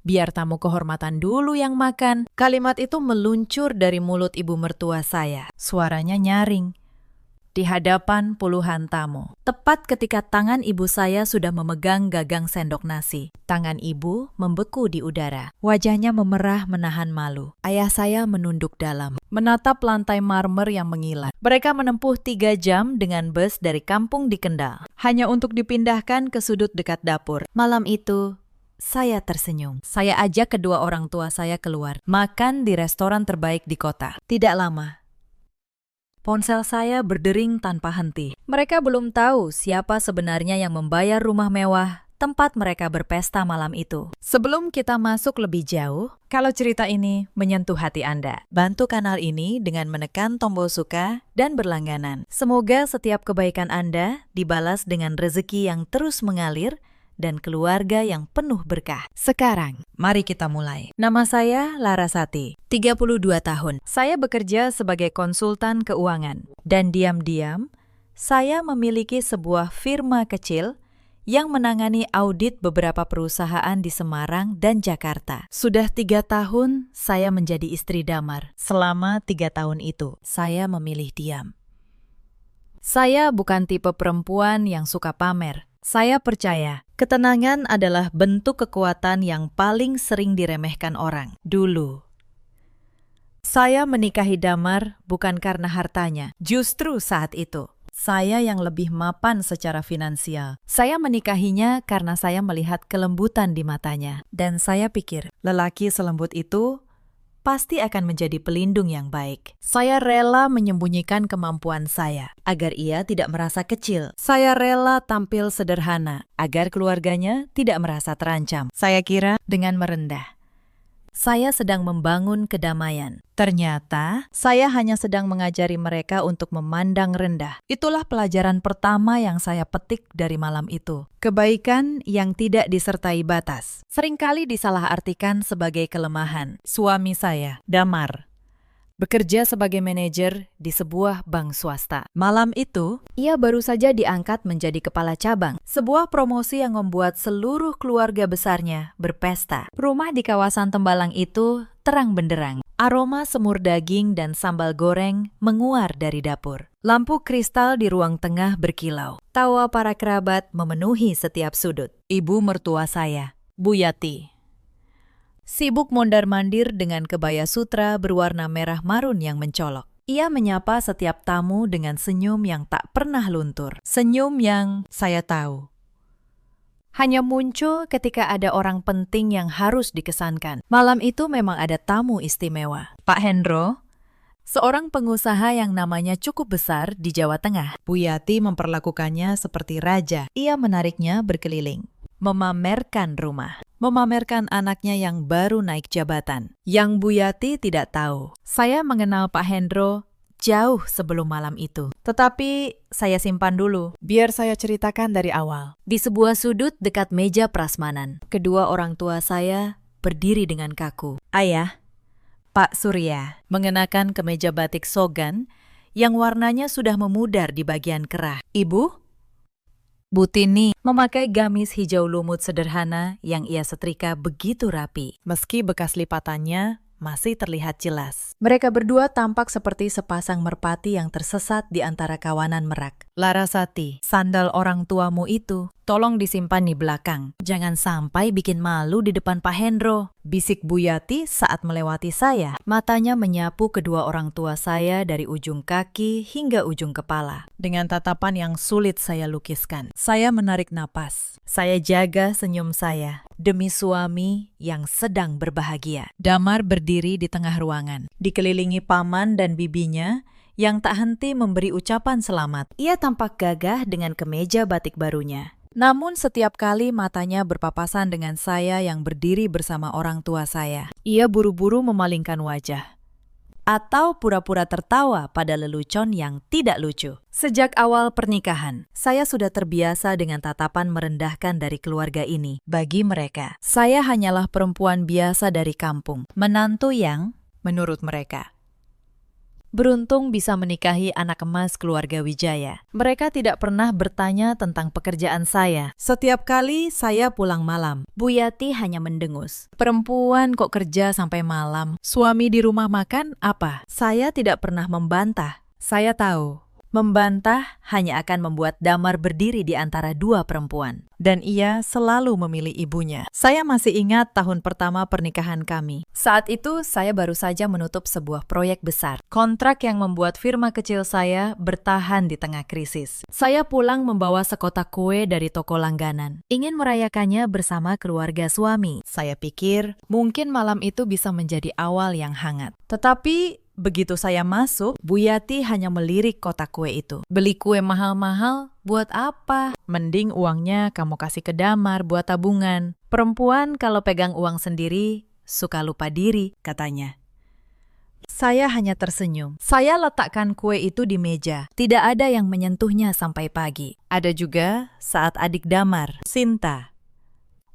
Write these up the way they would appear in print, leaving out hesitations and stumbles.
Biar tamu kehormatan dulu yang makan. Kalimat itu meluncur dari mulut ibu mertua saya. Suaranya nyaring di hadapan puluhan tamu. Tepat ketika tangan ibu saya sudah memegang gagang sendok nasi. Tangan ibu membeku di udara. Wajahnya memerah menahan malu. Ayah saya menunduk dalam, menatap lantai marmer yang mengilat. Mereka menempuh 3 jam dengan bus dari kampung di Kendal, hanya untuk dipindahkan ke sudut dekat dapur. Malam itu, saya tersenyum. Saya ajak kedua orang tua saya keluar, makan di restoran terbaik di kota. Tidak lama, ponsel saya berdering tanpa henti. Mereka belum tahu siapa sebenarnya yang membayar rumah mewah tempat mereka berpesta malam itu. Sebelum kita masuk lebih jauh, kalau cerita ini menyentuh hati Anda, bantu kanal ini dengan menekan tombol suka dan berlangganan. Semoga setiap kebaikan Anda dibalas dengan rezeki yang terus mengalir dan keluarga yang penuh berkah. Sekarang, mari kita mulai. Nama saya Larasati, 32 tahun. Saya bekerja sebagai konsultan keuangan. Dan diam-diam, saya memiliki sebuah firma kecil yang menangani audit beberapa perusahaan di Semarang dan Jakarta. Sudah 3 tahun saya menjadi istri damar. Selama 3 tahun itu, saya memilih diam. Saya bukan tipe perempuan yang suka pamer. Saya percaya, ketenangan adalah bentuk kekuatan yang paling sering diremehkan orang. Dulu, saya menikahi Damar bukan karena hartanya. Justru saat itu, saya yang lebih mapan secara finansial. Saya menikahinya karena saya melihat kelembutan di matanya. Dan saya pikir, lelaki selembut itu pasti akan menjadi pelindung yang baik. Saya rela menyembunyikan kemampuan saya agar ia tidak merasa kecil. Saya rela tampil sederhana agar keluarganya tidak merasa terancam. Saya kira dengan merendah, saya sedang membangun kedamaian. Ternyata, saya hanya sedang mengajari mereka untuk memandang rendah. Itulah pelajaran pertama yang saya petik dari malam itu. Kebaikan yang tidak disertai batas seringkali disalahartikan sebagai kelemahan. Suami saya, Damar, bekerja sebagai manajer di sebuah bank swasta. Malam itu, ia baru saja diangkat menjadi kepala cabang. Sebuah promosi yang membuat seluruh keluarga besarnya berpesta. Rumah di kawasan Tembalang itu terang benderang. Aroma semur daging dan sambal goreng menguar dari dapur. Lampu kristal di ruang tengah berkilau. Tawa para kerabat memenuhi setiap sudut. Ibu mertua saya, Bu Yati, sibuk mondar-mandir dengan kebaya sutra berwarna merah marun yang mencolok. Ia menyapa setiap tamu dengan senyum yang tak pernah luntur. Senyum yang saya tahu hanya muncul ketika ada orang penting yang harus dikesankan. Malam itu memang ada tamu istimewa. Pak Hendro, seorang pengusaha yang namanya cukup besar di Jawa Tengah. Bu Yati memperlakukannya seperti raja. Ia menariknya berkeliling, memamerkan rumah, memamerkan anaknya yang baru naik jabatan. Yang Bu Yati tidak tahu, saya mengenal Pak Hendro jauh sebelum malam itu. Tetapi saya simpan dulu, biar saya ceritakan dari awal. Di sebuah sudut dekat meja prasmanan, kedua orang tua saya berdiri dengan kaku. Ayah, Pak Surya, mengenakan kemeja batik sogan yang warnanya sudah memudar di bagian kerah. Ibu, Bu Tini, memakai gamis hijau lumut sederhana yang ia setrika begitu rapi. Meski bekas lipatannya masih terlihat jelas. Mereka berdua tampak seperti sepasang merpati yang tersesat di antara kawanan merak. Larasati, sandal orang tuamu itu tolong disimpan di belakang. Jangan sampai bikin malu di depan Pak Hendro, bisik Bu Yati saat melewati saya. Matanya menyapu kedua orang tua saya dari ujung kaki hingga ujung kepala. Dengan tatapan yang sulit saya lukiskan. Saya menarik napas. Saya jaga senyum saya demi suami yang sedang berbahagia. Damar berdiri di tengah ruangan, dikelilingi paman dan bibinya yang tak henti memberi ucapan selamat. Ia tampak gagah dengan kemeja batik barunya. Namun setiap kali matanya berpapasan dengan saya yang berdiri bersama orang tua saya, ia buru-buru memalingkan wajah atau pura-pura tertawa pada lelucon yang tidak lucu. Sejak awal pernikahan, saya sudah terbiasa dengan tatapan merendahkan dari keluarga ini. Bagi mereka, saya hanyalah perempuan biasa dari kampung, menantu yang, menurut mereka, beruntung bisa menikahi anak emas keluarga Wijaya. Mereka tidak pernah bertanya tentang pekerjaan saya. Setiap kali saya pulang malam, Bu Yati hanya mendengus. Perempuan kok kerja sampai malam? Suami di rumah makan apa? Saya tidak pernah membantah. Saya tahu, membantah hanya akan membuat Damar berdiri di antara dua perempuan. Dan ia selalu memilih ibunya. Saya masih ingat tahun pertama pernikahan kami. Saat itu, saya baru saja menutup sebuah proyek besar. Kontrak yang membuat firma kecil saya bertahan di tengah krisis. Saya pulang membawa sekotak kue dari toko langganan. Ingin merayakannya bersama keluarga suami. Saya pikir, mungkin malam itu bisa menjadi awal yang hangat. Tetapi begitu saya masuk, Bu Yati hanya melirik kotak kue itu. Beli kue mahal-mahal, buat apa? Mending uangnya kamu kasih ke Damar buat tabungan. Perempuan kalau pegang uang sendiri, suka lupa diri, katanya. Saya hanya tersenyum. Saya letakkan kue itu di meja. Tidak ada yang menyentuhnya sampai pagi. Ada juga saat adik Damar, Sinta,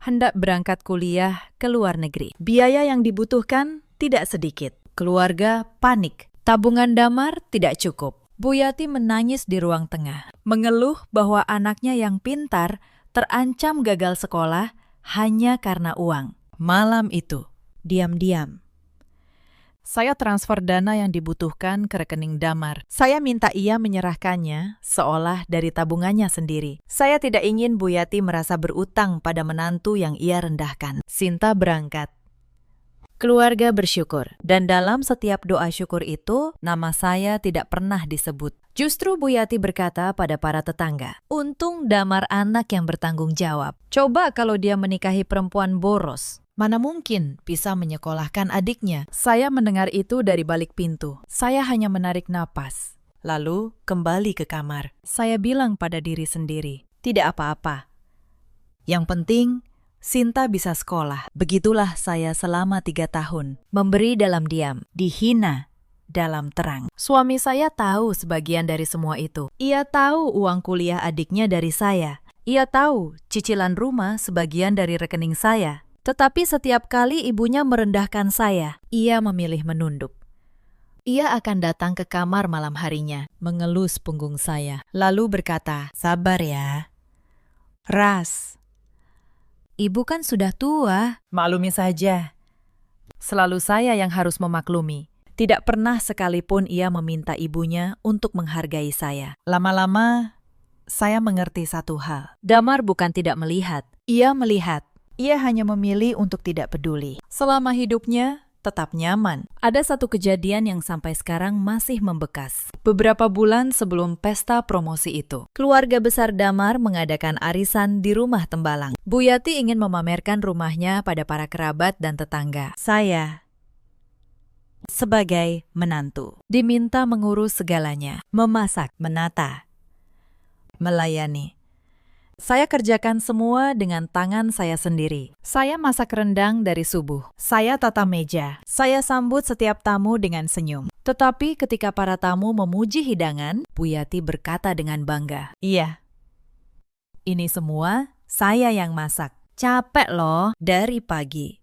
hendak berangkat kuliah ke luar negeri. Biaya yang dibutuhkan tidak sedikit. Keluarga panik. Tabungan Damar tidak cukup. Bu Yati menangis di ruang tengah, mengeluh bahwa anaknya yang pintar terancam gagal sekolah hanya karena uang. Malam itu, diam-diam, saya transfer dana yang dibutuhkan ke rekening Damar. Saya minta ia menyerahkannya seolah dari tabungannya sendiri. Saya tidak ingin Bu Yati merasa berutang pada menantu yang ia rendahkan. Sinta berangkat. Keluarga bersyukur, dan dalam setiap doa syukur itu, nama saya tidak pernah disebut. Justru Bu Yati berkata pada para tetangga, untung Damar anak yang bertanggung jawab. Coba kalau dia menikahi perempuan boros, mana mungkin bisa menyekolahkan adiknya. Saya mendengar itu dari balik pintu. Saya hanya menarik napas, lalu kembali ke kamar. Saya bilang pada diri sendiri, tidak apa-apa. Yang penting, Sinta bisa sekolah. Begitulah saya selama 3 tahun. Memberi dalam diam, dihina dalam terang. Suami saya tahu sebagian dari semua itu. Ia tahu uang kuliah adiknya dari saya. Ia tahu cicilan rumah sebagian dari rekening saya. Tetapi setiap kali ibunya merendahkan saya, ia memilih menunduk. Ia akan datang ke kamar malam harinya, mengelus punggung saya, lalu berkata, sabar ya, Ras. Ibu kan sudah tua. Maklumi saja. Selalu saya yang harus memaklumi. Tidak pernah sekalipun ia meminta ibunya untuk menghargai saya. Lama-lama, saya mengerti satu hal. Damar bukan tidak melihat. Ia melihat. Ia hanya memilih untuk tidak peduli. Selama hidupnya, tetap nyaman. Ada satu kejadian yang sampai sekarang masih membekas. Beberapa bulan sebelum pesta promosi itu, keluarga besar Damar mengadakan arisan di rumah Tembalang. Bu Yati ingin memamerkan rumahnya pada para kerabat dan tetangga. Saya, sebagai menantu, diminta mengurus segalanya, memasak, menata, melayani. Saya kerjakan semua dengan tangan saya sendiri. Saya masak rendang dari subuh. Saya tata meja. Saya sambut setiap tamu dengan senyum. Tetapi ketika para tamu memuji hidangan, Bu Yati berkata dengan bangga, iya, ini semua saya yang masak. Capek loh dari pagi.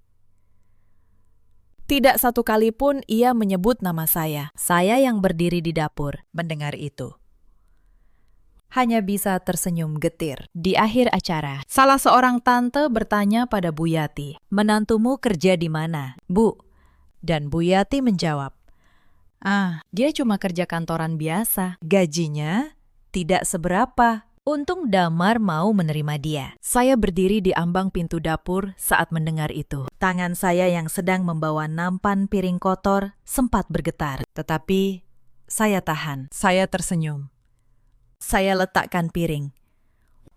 Tidak satu kali pun ia menyebut nama saya. Saya yang berdiri di dapur mendengar itu. Hanya bisa tersenyum getir. Di akhir acara, salah seorang tante bertanya pada Bu Yati, menantumu kerja di mana, Bu? Dan Bu Yati menjawab, dia cuma kerja kantoran biasa. Gajinya tidak seberapa. Untung Damar mau menerima dia. Saya berdiri di ambang pintu dapur saat mendengar itu. Tangan saya yang sedang membawa nampan piring kotor sempat bergetar. Tetapi saya tahan. Saya tersenyum. Saya letakkan piring,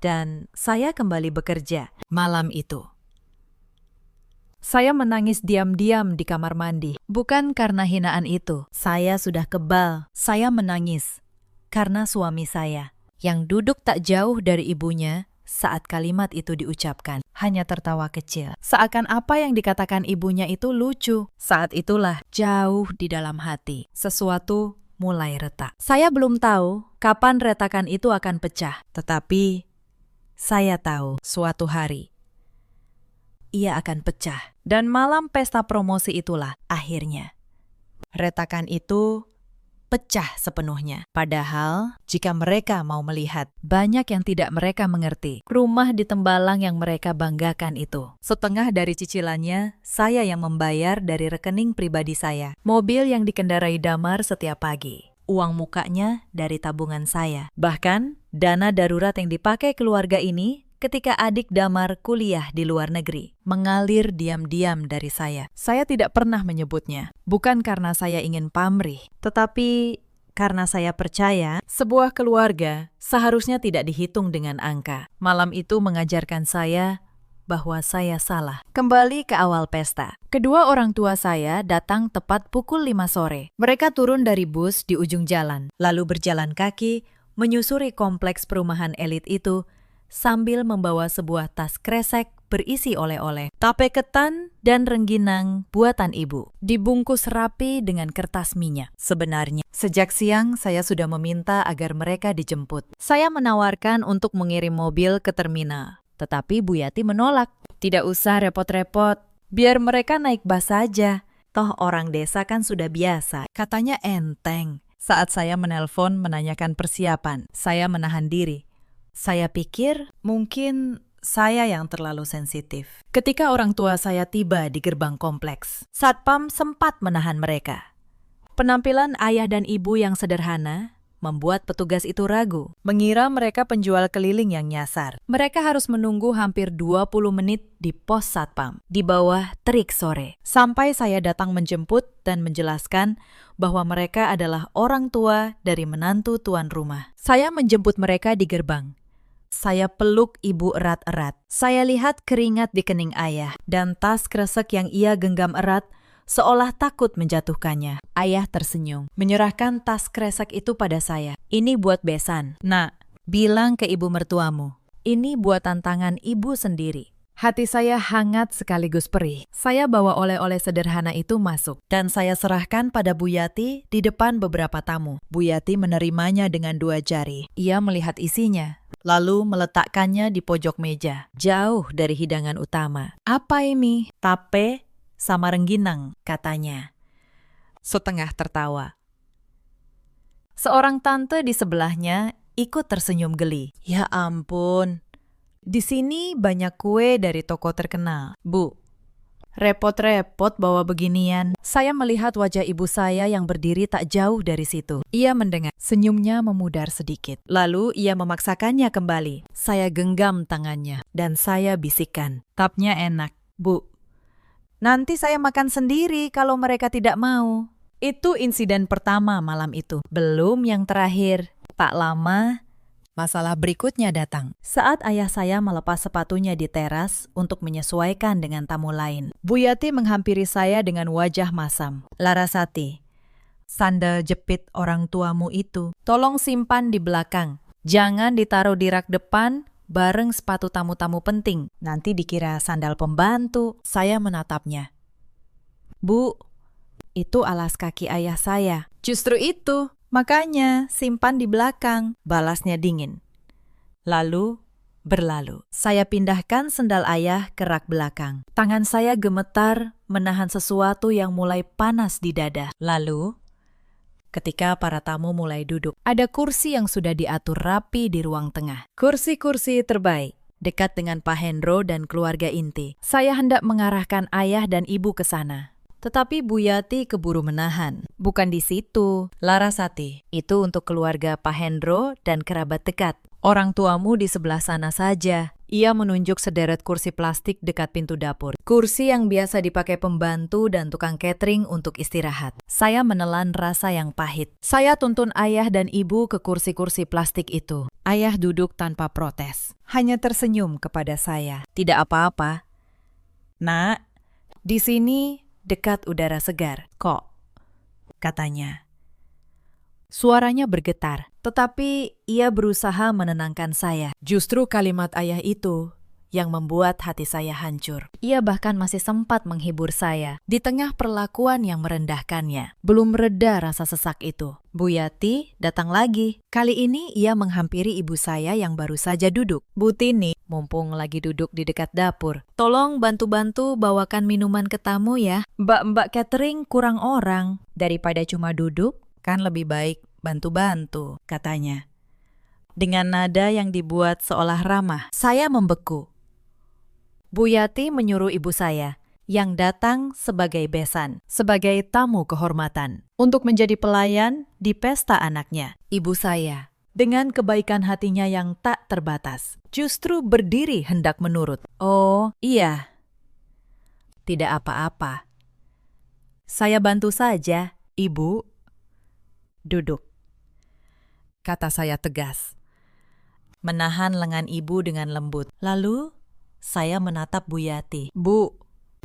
dan saya kembali bekerja malam itu. Saya menangis diam-diam di kamar mandi, bukan karena hinaan itu. Saya sudah kebal. Saya menangis karena suami saya, yang duduk tak jauh dari ibunya saat kalimat itu diucapkan, hanya tertawa kecil. Seakan apa yang dikatakan ibunya itu lucu. Saat itulah, jauh di dalam hati, sesuatu mulai retak. Saya belum tahu kapan retakan itu akan pecah, tetapi saya tahu suatu hari ia akan pecah. Dan malam pesta promosi itulah akhirnya retakan itu pecah sepenuhnya. Padahal, jika mereka mau melihat, banyak yang tidak mereka mengerti. Rumah di Tembalang yang mereka banggakan itu. Setengah dari cicilannya, saya yang membayar dari rekening pribadi saya. Mobil yang dikendarai Damar setiap pagi. Uang mukanya dari tabungan saya. Bahkan, dana darurat yang dipakai keluarga ini ketika adik Damar kuliah di luar negeri, mengalir diam-diam dari saya. Saya tidak pernah menyebutnya, bukan karena saya ingin pamrih, tetapi karena saya percaya sebuah keluarga seharusnya tidak dihitung dengan angka. Malam itu mengajarkan saya bahwa saya salah. Kembali ke awal pesta. Kedua orang tua saya datang tepat pukul 5 sore. Mereka turun dari bus di ujung jalan, lalu berjalan kaki menyusuri kompleks perumahan elit itu sambil membawa sebuah tas kresek berisi oleh-oleh, tape ketan, dan rengginang buatan ibu, dibungkus rapi dengan kertas minyak. Sebenarnya, sejak siang saya sudah meminta agar mereka dijemput. Saya menawarkan untuk mengirim mobil ke terminal, tetapi Bu Yati menolak. Tidak usah repot-repot, biar mereka naik bus saja. Toh orang desa kan sudah biasa, katanya enteng. Saat saya menelpon menanyakan persiapan, saya menahan diri. Saya pikir mungkin saya yang terlalu sensitif. Ketika orang tua saya tiba di gerbang kompleks, Satpam sempat menahan mereka. Penampilan ayah dan ibu yang sederhana membuat petugas itu ragu, mengira mereka penjual keliling yang nyasar. Mereka harus menunggu hampir 20 menit di pos Satpam, di bawah terik sore, sampai saya datang menjemput dan menjelaskan bahwa mereka adalah orang tua dari menantu tuan rumah. Saya menjemput mereka di gerbang. Saya peluk ibu erat-erat. Saya lihat keringat di kening ayah dan tas kresek yang ia genggam erat seolah takut menjatuhkannya. Ayah tersenyum, menyerahkan tas kresek itu pada saya. Ini buat besan. Nak, bilang ke ibu mertuamu. Ini buatan tangan ibu sendiri. Hati saya hangat sekaligus perih. Saya bawa oleh-oleh sederhana itu masuk, dan saya serahkan pada Bu Yati di depan beberapa tamu. Bu Yati menerimanya dengan 2 jari. Ia melihat isinya, lalu meletakkannya di pojok meja, jauh dari hidangan utama. Apa ini? Tape sama rengginang, katanya. Setengah tertawa. Seorang tante di sebelahnya ikut tersenyum geli. Ya ampun. Di sini banyak kue dari toko terkenal. Bu, repot-repot bawa beginian. Saya melihat wajah ibu saya yang berdiri tak jauh dari situ. Ia mendengar, senyumnya memudar sedikit. Lalu ia memaksakannya kembali. Saya genggam tangannya dan saya bisikkan. Tapnya enak. Bu, nanti saya makan sendiri kalau mereka tidak mau. Itu insiden pertama malam itu. Belum yang terakhir. Tak lama, masalah berikutnya datang. Saat ayah saya melepas sepatunya di teras untuk menyesuaikan dengan tamu lain, Bu Yati menghampiri saya dengan wajah masam. Larasati, sandal jepit orang tuamu itu, tolong simpan di belakang. Jangan ditaruh di rak depan bareng sepatu tamu-tamu penting. Nanti dikira sandal pembantu. Saya menatapnya. Bu, itu alas kaki ayah saya. Justru itu. Makanya simpan di belakang, balasnya dingin. Lalu, berlalu. Saya pindahkan sendal ayah ke rak belakang. Tangan saya gemetar menahan sesuatu yang mulai panas di dada. Lalu, ketika para tamu mulai duduk, ada kursi yang sudah diatur rapi di ruang tengah. Kursi-kursi terbaik, dekat dengan Pak Hendro dan keluarga inti. Saya hendak mengarahkan ayah dan ibu ke sana. Tetapi Bu Yati keburu menahan. Bukan di situ, Larasati. Itu untuk keluarga Pak Hendro dan kerabat dekat. Orang tuamu di sebelah sana saja. Ia menunjuk sederet kursi plastik dekat pintu dapur. Kursi yang biasa dipakai pembantu dan tukang catering untuk istirahat. Saya menelan rasa yang pahit. Saya tuntun ayah dan ibu ke kursi-kursi plastik itu. Ayah duduk tanpa protes. Hanya tersenyum kepada saya. Tidak apa-apa. Nak, di sini dekat udara segar, kok, katanya. Suaranya bergetar, tetapi ia berusaha menenangkan saya. Justru kalimat ayah itu yang membuat hati saya hancur. Ia bahkan masih sempat menghibur saya di tengah perlakuan yang merendahkannya. Belum reda rasa sesak itu. Bu Yati datang lagi. Kali ini ia menghampiri ibu saya yang baru saja duduk. Bu Tini, mumpung lagi duduk di dekat dapur, tolong bantu-bantu bawakan minuman ke tamu ya. Mbak-mbak catering kurang orang. Daripada cuma duduk, Kan lebih baik bantu-bantu, katanya. Dengan nada yang dibuat seolah ramah, saya membeku. Bu Yati menyuruh ibu saya, yang datang sebagai besan, sebagai tamu kehormatan, untuk menjadi pelayan di pesta anaknya. Ibu saya, dengan kebaikan hatinya yang tak terbatas, justru berdiri hendak menurut. Oh, iya. Tidak apa-apa. Saya bantu saja, Ibu. Duduk, kata saya tegas. Menahan lengan ibu dengan lembut. Lalu, saya menatap Bu Yati. Bu,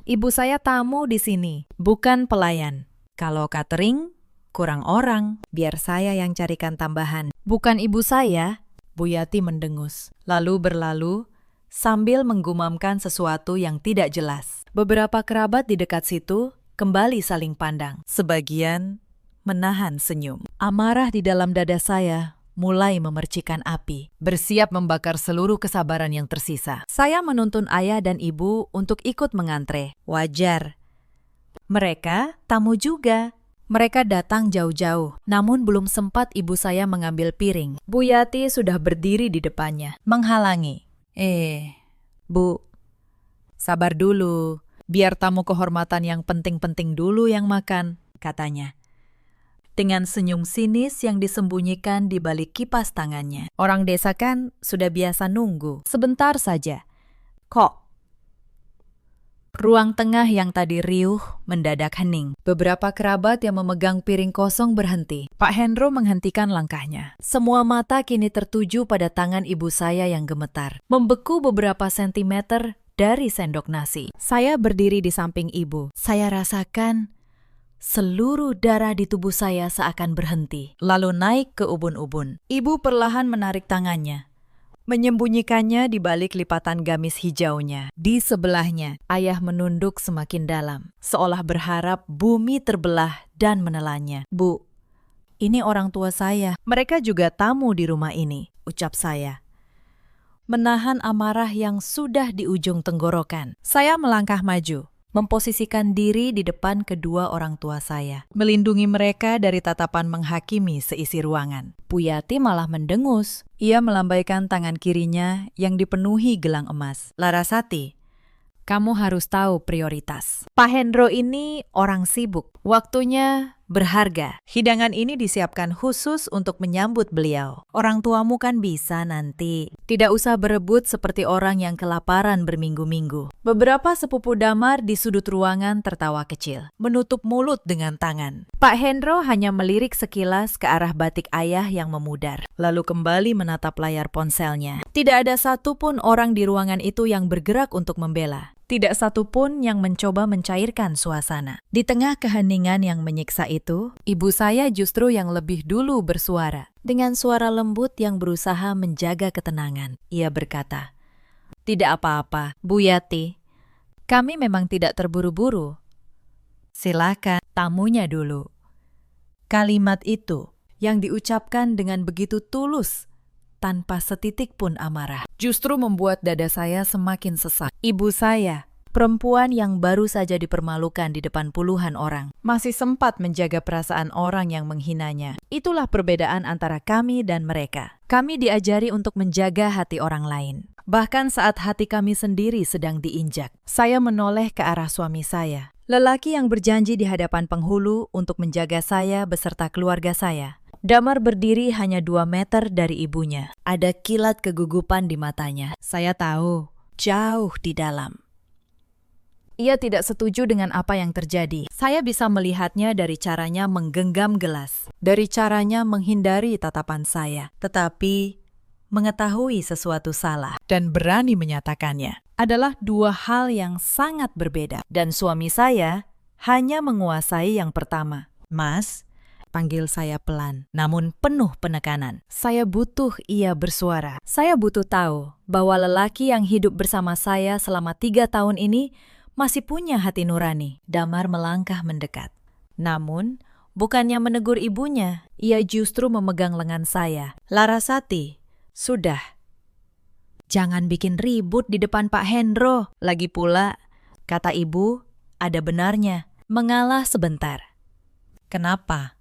ibu saya tamu di sini, bukan pelayan. Kalau catering, kurang orang. Biar saya yang carikan tambahan. Bukan ibu saya, Bu Yati mendengus. Lalu berlalu, sambil menggumamkan sesuatu yang tidak jelas. Beberapa kerabat di dekat situ kembali saling pandang. Sebagian menahan senyum. Amarah di dalam dada saya mulai memercikan api, bersiap membakar seluruh kesabaran yang tersisa. Saya menuntun ayah dan ibu untuk ikut mengantre. Wajar. Mereka tamu juga. Mereka datang jauh-jauh, namun belum sempat ibu saya mengambil piring. Bu Yati sudah berdiri di depannya, menghalangi. Bu, sabar dulu. Biar tamu kehormatan yang penting-penting dulu yang makan, katanya. Dengan senyum sinis yang disembunyikan di balik kipas tangannya. Orang desa kan sudah biasa nunggu. Sebentar saja. Kok? Ruang tengah yang tadi riuh mendadak hening. Beberapa kerabat yang memegang piring kosong berhenti. Pak Hendro menghentikan langkahnya. Semua mata kini tertuju pada tangan ibu saya yang gemetar. Membeku beberapa sentimeter dari sendok nasi. Saya berdiri di samping ibu. Saya rasakan seluruh darah di tubuh saya seakan berhenti, lalu naik ke ubun-ubun. Ibu perlahan menarik tangannya, menyembunyikannya di balik lipatan gamis hijaunya. Di sebelahnya, ayah menunduk semakin dalam, seolah berharap bumi terbelah dan menelannya. Bu, ini orang tua saya. Mereka juga tamu di rumah ini, ucap saya. Menahan amarah yang sudah di ujung tenggorokan, saya melangkah maju, memposisikan diri di depan kedua orang tua saya, melindungi mereka dari tatapan menghakimi seisi ruangan. Bu Yati malah mendengus. Ia melambaikan tangan kirinya yang dipenuhi gelang emas. Larasati, kamu harus tahu prioritas. Pak Hendro ini orang sibuk. Waktunya berharga. Hidangan ini disiapkan khusus untuk menyambut beliau. Orang tuamu kan bisa nanti. Tidak usah berebut seperti orang yang kelaparan berminggu-minggu. Beberapa sepupu damar di sudut ruangan tertawa kecil, menutup mulut dengan tangan. Pak Hendro hanya melirik sekilas ke arah batik ayah yang memudar, lalu kembali menatap layar ponselnya. Tidak ada satupun orang di ruangan itu yang bergerak untuk membela. Tidak satupun yang mencoba mencairkan suasana. Di tengah keheningan yang menyiksa itu, ibu saya justru yang lebih dulu bersuara. Dengan suara lembut yang berusaha menjaga ketenangan, ia berkata, "Tidak apa-apa, Bu Yati. Kami memang tidak terburu-buru. Silakan, tamunya dulu." Kalimat itu yang diucapkan dengan begitu tulus, tanpa setitik pun amarah, justru membuat dada saya semakin sesak. Ibu saya, perempuan yang baru saja dipermalukan di depan puluhan orang, masih sempat menjaga perasaan orang yang menghinanya. Itulah perbedaan antara kami dan mereka. Kami diajari untuk menjaga hati orang lain, bahkan saat hati kami sendiri sedang diinjak. Saya menoleh ke arah suami saya, lelaki yang berjanji di hadapan penghulu untuk menjaga saya beserta keluarga saya. Damar berdiri hanya 2 meter dari ibunya. Ada kilat kegugupan di matanya. Saya tahu, jauh di dalam. Ia tidak setuju dengan apa yang terjadi. Saya bisa melihatnya dari caranya menggenggam gelas, dari caranya menghindari tatapan saya. Tetapi, mengetahui sesuatu salah dan berani menyatakannya adalah 2 hal yang sangat berbeda. Dan suami saya hanya menguasai yang pertama. "Mas," panggil saya pelan, namun penuh penekanan. Saya butuh ia bersuara. Saya butuh tahu bahwa lelaki yang hidup bersama saya selama 3 tahun ini masih punya hati nurani. Damar melangkah mendekat. Namun, bukannya menegur ibunya, ia justru memegang lengan saya. "Larasati, sudah. Jangan bikin ribut di depan Pak Hendro. Lagi pula," kata ibu, "ada benarnya. Mengalah sebentar." "Kenapa?"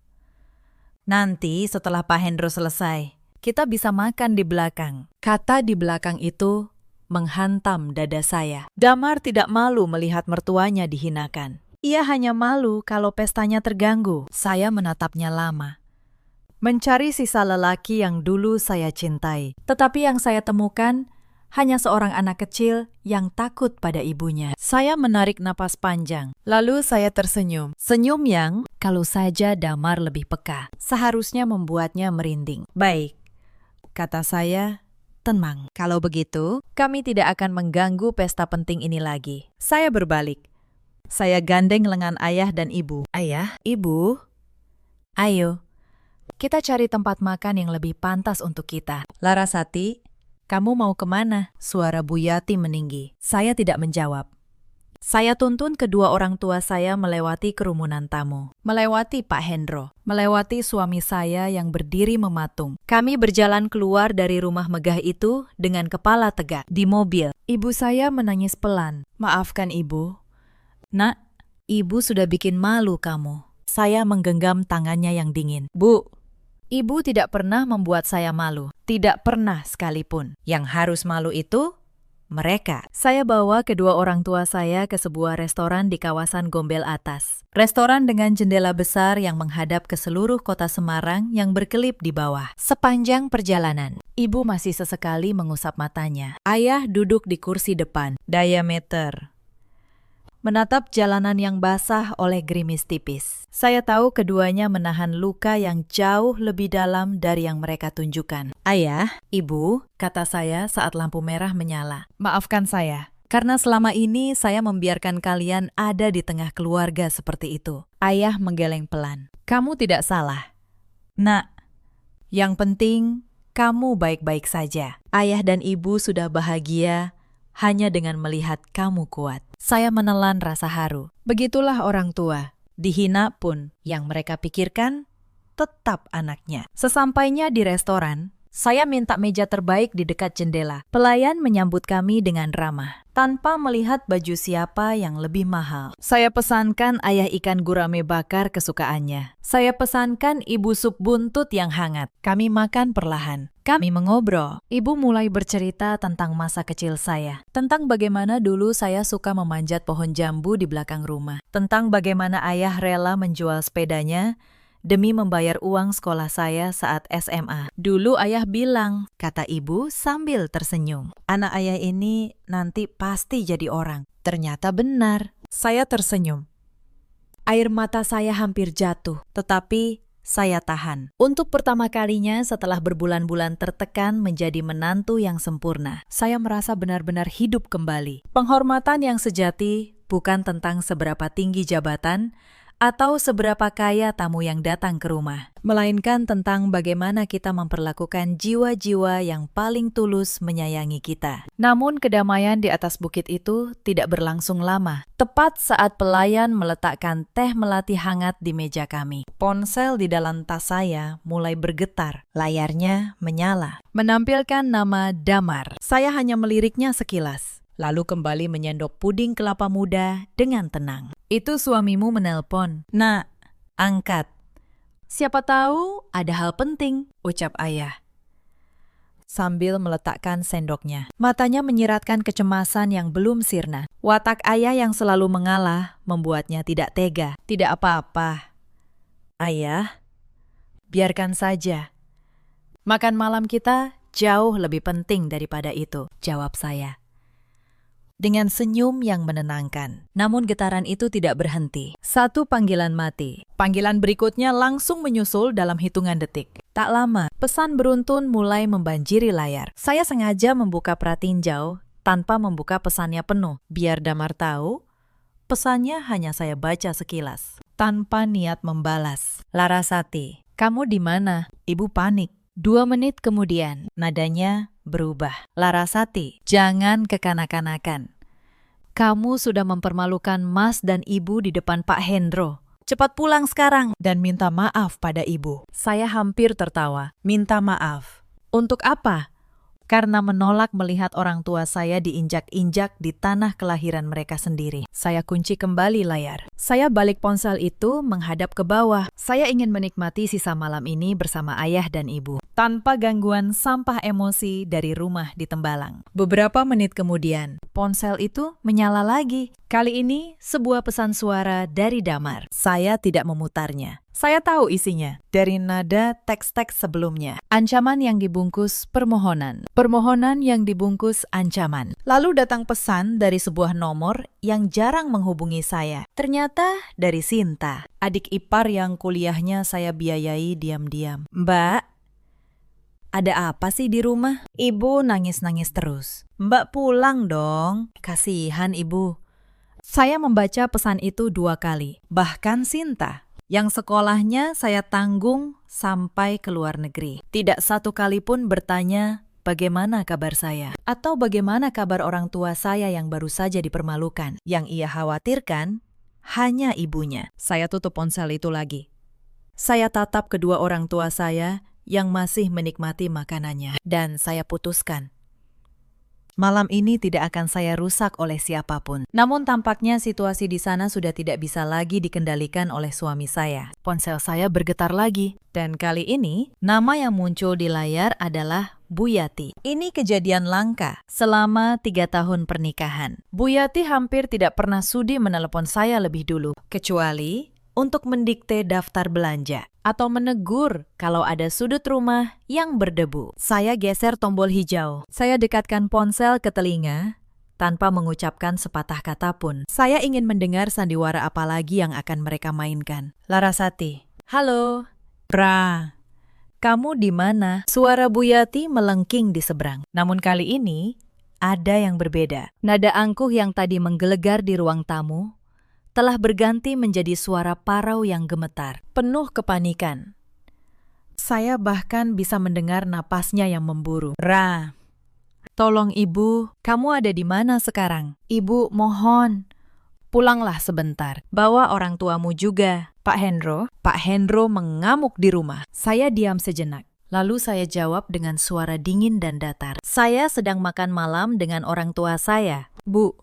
Nanti setelah Pak Hendro selesai, kita bisa makan di belakang. Kata di belakang itu menghantam dada saya. Damar tidak malu melihat mertuanya dihinakan. Ia hanya malu kalau pestanya terganggu. Saya menatapnya lama, mencari sisa lelaki yang dulu saya cintai. Tetapi yang saya temukan hanya seorang anak kecil yang takut pada ibunya. Saya menarik napas panjang, lalu saya tersenyum. Senyum yang, kalau saja Damar lebih peka, seharusnya membuatnya merinding. Baik, kata saya, tenang. Kalau begitu, kami tidak akan mengganggu pesta penting ini lagi. Saya berbalik. Saya gandeng lengan ayah dan ibu. Ayah, ibu, ayo, kita cari tempat makan yang lebih pantas untuk kita. Larasati, kamu mau kemana? Suara Bu Yati meninggi. Saya tidak menjawab. Saya tuntun kedua orang tua saya melewati kerumunan tamu. Melewati Pak Hendro. Melewati suami saya yang berdiri mematung. Kami berjalan keluar dari rumah megah itu dengan kepala tegak. Di mobil, ibu saya menangis pelan. Maafkan ibu. Nak, ibu sudah bikin malu kamu. Saya menggenggam tangannya yang dingin. Bu, ibu tidak pernah membuat saya malu. Tidak pernah sekalipun. Yang harus malu itu mereka. Saya bawa kedua orang tua saya ke sebuah restoran di kawasan Gombel Atas. Restoran dengan jendela besar yang menghadap ke seluruh kota Semarang yang berkelip di bawah. Sepanjang perjalanan, ibu masih sesekali mengusap matanya. Ayah duduk di kursi depan. Diameter. Menatap jalanan yang basah oleh gerimis tipis. Saya tahu keduanya menahan luka yang jauh lebih dalam dari yang mereka tunjukkan. Ayah, ibu, kata saya saat lampu merah menyala. Maafkan saya, karena selama ini saya membiarkan kalian ada di tengah keluarga seperti itu. Ayah menggeleng pelan. Kamu tidak salah. Nak, yang penting kamu baik-baik saja. Ayah dan ibu sudah bahagia hanya dengan melihat kamu kuat. Saya menelan rasa haru. Begitulah orang tua. Dihina pun, yang mereka pikirkan tetap anaknya. Sesampainya di restoran, saya minta meja terbaik di dekat jendela. Pelayan menyambut kami dengan ramah, tanpa melihat baju siapa yang lebih mahal. Saya pesankan ayah ikan gurame bakar kesukaannya. Saya pesankan ibu sup buntut yang hangat. Kami makan perlahan. Kami mengobrol. Ibu mulai bercerita tentang masa kecil saya. Tentang bagaimana dulu saya suka memanjat pohon jambu di belakang rumah. Tentang bagaimana ayah rela menjual sepedanya demi membayar uang sekolah saya saat SMA. Dulu ayah bilang, kata ibu sambil tersenyum, anak ayah ini nanti pasti jadi orang. Ternyata benar. Saya tersenyum. Air mata saya hampir jatuh, tetapi saya tahan. Untuk pertama kalinya setelah berbulan-bulan tertekan menjadi menantu yang sempurna, saya merasa benar-benar hidup kembali. Penghormatan yang sejati bukan tentang seberapa tinggi jabatan atau seberapa kaya tamu yang datang ke rumah, melainkan tentang bagaimana kita memperlakukan jiwa-jiwa yang paling tulus menyayangi kita. Namun kedamaian di atas bukit itu tidak berlangsung lama. Tepat saat pelayan meletakkan teh melati hangat di meja kami, ponsel di dalam tas saya mulai bergetar. Layarnya menyala, menampilkan nama Damar. Saya hanya meliriknya sekilas, lalu kembali menyendok puding kelapa muda dengan tenang. Itu suamimu menelpon. Nak, angkat. Siapa tahu ada hal penting, ucap ayah, sambil meletakkan sendoknya. Matanya menyiratkan kecemasan yang belum sirna. Watak ayah yang selalu mengalah membuatnya tidak tega. Tidak apa-apa. Ayah, biarkan saja. Makan malam kita jauh lebih penting daripada itu, jawab saya, dengan senyum yang menenangkan. Namun getaran itu tidak berhenti. Satu panggilan mati. Panggilan berikutnya langsung menyusul dalam hitungan detik. Tak lama, pesan beruntun mulai membanjiri layar. Saya sengaja membuka pratinjau tanpa membuka pesannya penuh. Biar Damar tahu, pesannya hanya saya baca sekilas, tanpa niat membalas. Larasati, kamu di mana? Ibu panik. 2 menit kemudian, nadanya berubah. Larasati, jangan kekanak-kanakan. Kamu sudah mempermalukan Mas dan Ibu di depan Pak Hendro. Cepat pulang sekarang dan minta maaf pada Ibu. Saya hampir tertawa. Minta maaf. Untuk apa? karena menolak melihat orang tua saya diinjak-injak di tanah kelahiran mereka sendiri. Saya kunci kembali layar. Saya balik ponsel itu menghadap ke bawah. Saya ingin menikmati sisa malam ini bersama ayah dan ibu, tanpa gangguan sampah emosi dari rumah di Tembalang. Beberapa menit kemudian, ponsel itu menyala lagi. Kali ini, sebuah pesan suara dari Damar. Saya tidak memutarnya. Saya tahu isinya dari nada teks-teks sebelumnya. Ancaman yang dibungkus permohonan. Permohonan yang dibungkus ancaman. Lalu datang pesan dari sebuah nomor yang jarang menghubungi saya. Ternyata dari Sinta, adik ipar yang kuliahnya saya biayai diam-diam. Mbak, ada apa sih di rumah? Ibu nangis-nangis terus. Mbak pulang dong. Kasihan ibu. Saya membaca pesan itu 2 kali. Bahkan Sinta, yang sekolahnya saya tanggung sampai ke luar negeri, tidak satu kali pun bertanya bagaimana kabar saya, atau bagaimana kabar orang tua saya yang baru saja dipermalukan. Yang ia khawatirkan hanya ibunya. Saya tutup ponsel itu lagi. Saya tatap kedua orang tua saya yang masih menikmati makanannya, dan saya putuskan, malam ini tidak akan saya rusak oleh siapapun. Namun tampaknya situasi di sana sudah tidak bisa lagi dikendalikan oleh suami saya. Ponsel saya bergetar lagi. Dan kali ini, nama yang muncul di layar adalah Bu Yati. Ini kejadian langka selama 3 tahun pernikahan. Bu Yati hampir tidak pernah sudi menelepon saya lebih dulu, kecuali untuk mendikte daftar belanja atau menegur kalau ada sudut rumah yang berdebu. Saya geser tombol hijau. Saya dekatkan ponsel ke telinga tanpa mengucapkan sepatah kata pun. Saya ingin mendengar sandiwara apa lagi yang akan mereka mainkan. Larasati. Halo. Pra. Kamu di mana? Suara Bu Yati melengking di seberang. Namun kali ini ada yang berbeda. Nada angkuh yang tadi menggelegar di ruang tamu telah berganti menjadi suara parau yang gemetar, penuh kepanikan. Saya bahkan bisa mendengar napasnya yang memburu. Ra, tolong ibu, kamu ada di mana sekarang? Ibu, mohon, pulanglah sebentar. Bawa orang tuamu juga. Pak Hendro? Pak Hendro mengamuk di rumah. Saya diam sejenak. Lalu saya jawab dengan suara dingin dan datar. Saya sedang makan malam dengan orang tua saya. Bu,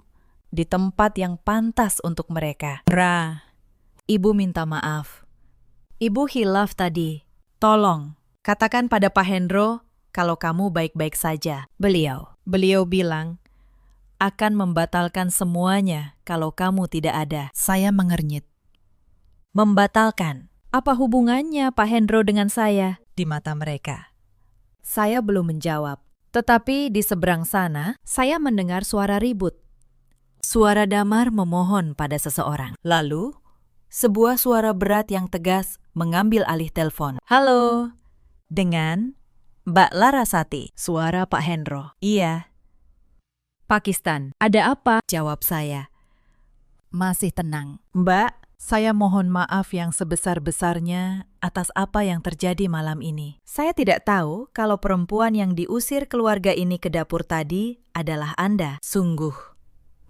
di tempat yang pantas untuk mereka. Ra, ibu minta maaf. Ibu hilaf tadi. Tolong, katakan pada Pak Hendro kalau kamu baik-baik saja. Beliau bilang, akan membatalkan semuanya kalau kamu tidak ada. Saya mengernyit. Membatalkan? Apa hubungannya Pak Hendro dengan saya? Di mata mereka. Saya belum menjawab. Tetapi di seberang sana, saya mendengar suara ribut. Suara Damar memohon pada seseorang. Lalu, sebuah suara berat yang tegas mengambil alih telepon. Halo, dengan Mbak Larasati. Suara Pak Hendro. Iya. Pakistan, ada apa? Jawab saya. Masih tenang. Mbak, saya mohon maaf yang sebesar-besarnya atas apa yang terjadi malam ini. Saya tidak tahu kalau perempuan yang diusir keluarga ini ke dapur tadi adalah Anda. Sungguh.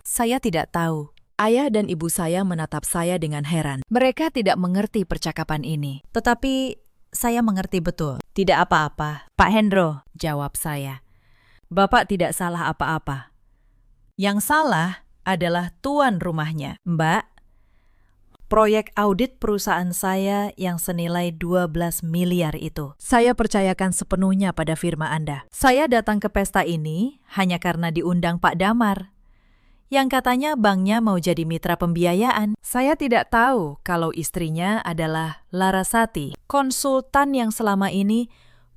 Saya tidak tahu. Ayah dan ibu saya menatap saya dengan heran. Mereka tidak mengerti percakapan ini. Tetapi saya mengerti betul. Tidak apa-apa. Pak Hendro, jawab saya. Bapak tidak salah apa-apa. Yang salah adalah tuan rumahnya. Mbak, proyek audit perusahaan saya yang senilai 12 miliar itu. Saya percayakan sepenuhnya pada firma Anda. Saya datang ke pesta ini hanya karena diundang Pak Damar, yang katanya banknya mau jadi mitra pembiayaan. Saya tidak tahu kalau istrinya adalah Larasati, konsultan yang selama ini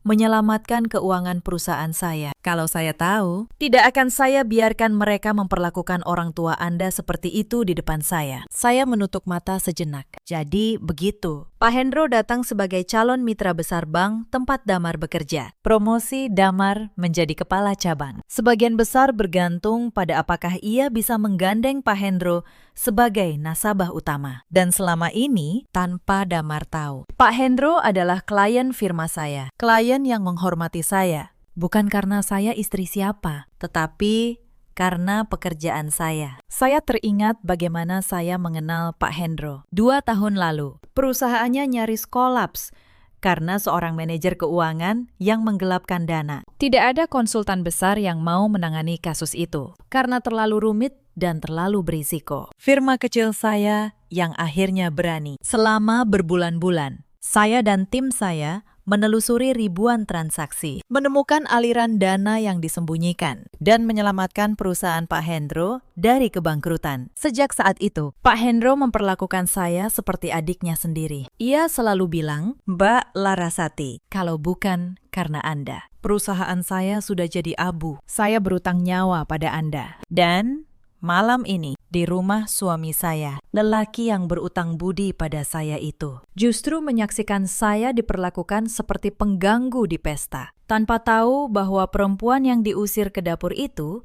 menyelamatkan keuangan perusahaan saya. Kalau saya tahu, tidak akan saya biarkan mereka memperlakukan orang tua Anda seperti itu di depan saya. Saya menutup mata sejenak. Jadi begitu. Pak Hendro datang sebagai calon mitra besar bank tempat Damar bekerja. Promosi Damar menjadi kepala cabang. Sebagian besar bergantung pada apakah ia bisa menggandeng Pak Hendro sebagai nasabah utama. Dan selama ini, tanpa Damar tahu, Pak Hendro adalah klien firma saya. Klien yang menghormati saya. Bukan karena saya istri siapa, tetapi karena pekerjaan saya. Saya teringat bagaimana saya mengenal Pak Hendro. 2 tahun lalu, perusahaannya nyaris kolaps karena seorang manajer keuangan yang menggelapkan dana. Tidak ada konsultan besar yang mau menangani kasus itu karena terlalu rumit dan terlalu berisiko. Firma kecil saya yang akhirnya berani. Selama berbulan-bulan, saya dan tim saya menelusuri ribuan transaksi, menemukan aliran dana yang disembunyikan, dan menyelamatkan perusahaan Pak Hendro dari kebangkrutan. Sejak saat itu, Pak Hendro memperlakukan saya seperti adiknya sendiri. Ia selalu bilang, "Mbak Larasati, kalau bukan karena Anda, perusahaan saya sudah jadi abu. Saya berutang nyawa pada Anda." Dan malam ini, di rumah suami saya, lelaki yang berutang budi pada saya itu justru menyaksikan saya diperlakukan seperti pengganggu di pesta, tanpa tahu bahwa perempuan yang diusir ke dapur itu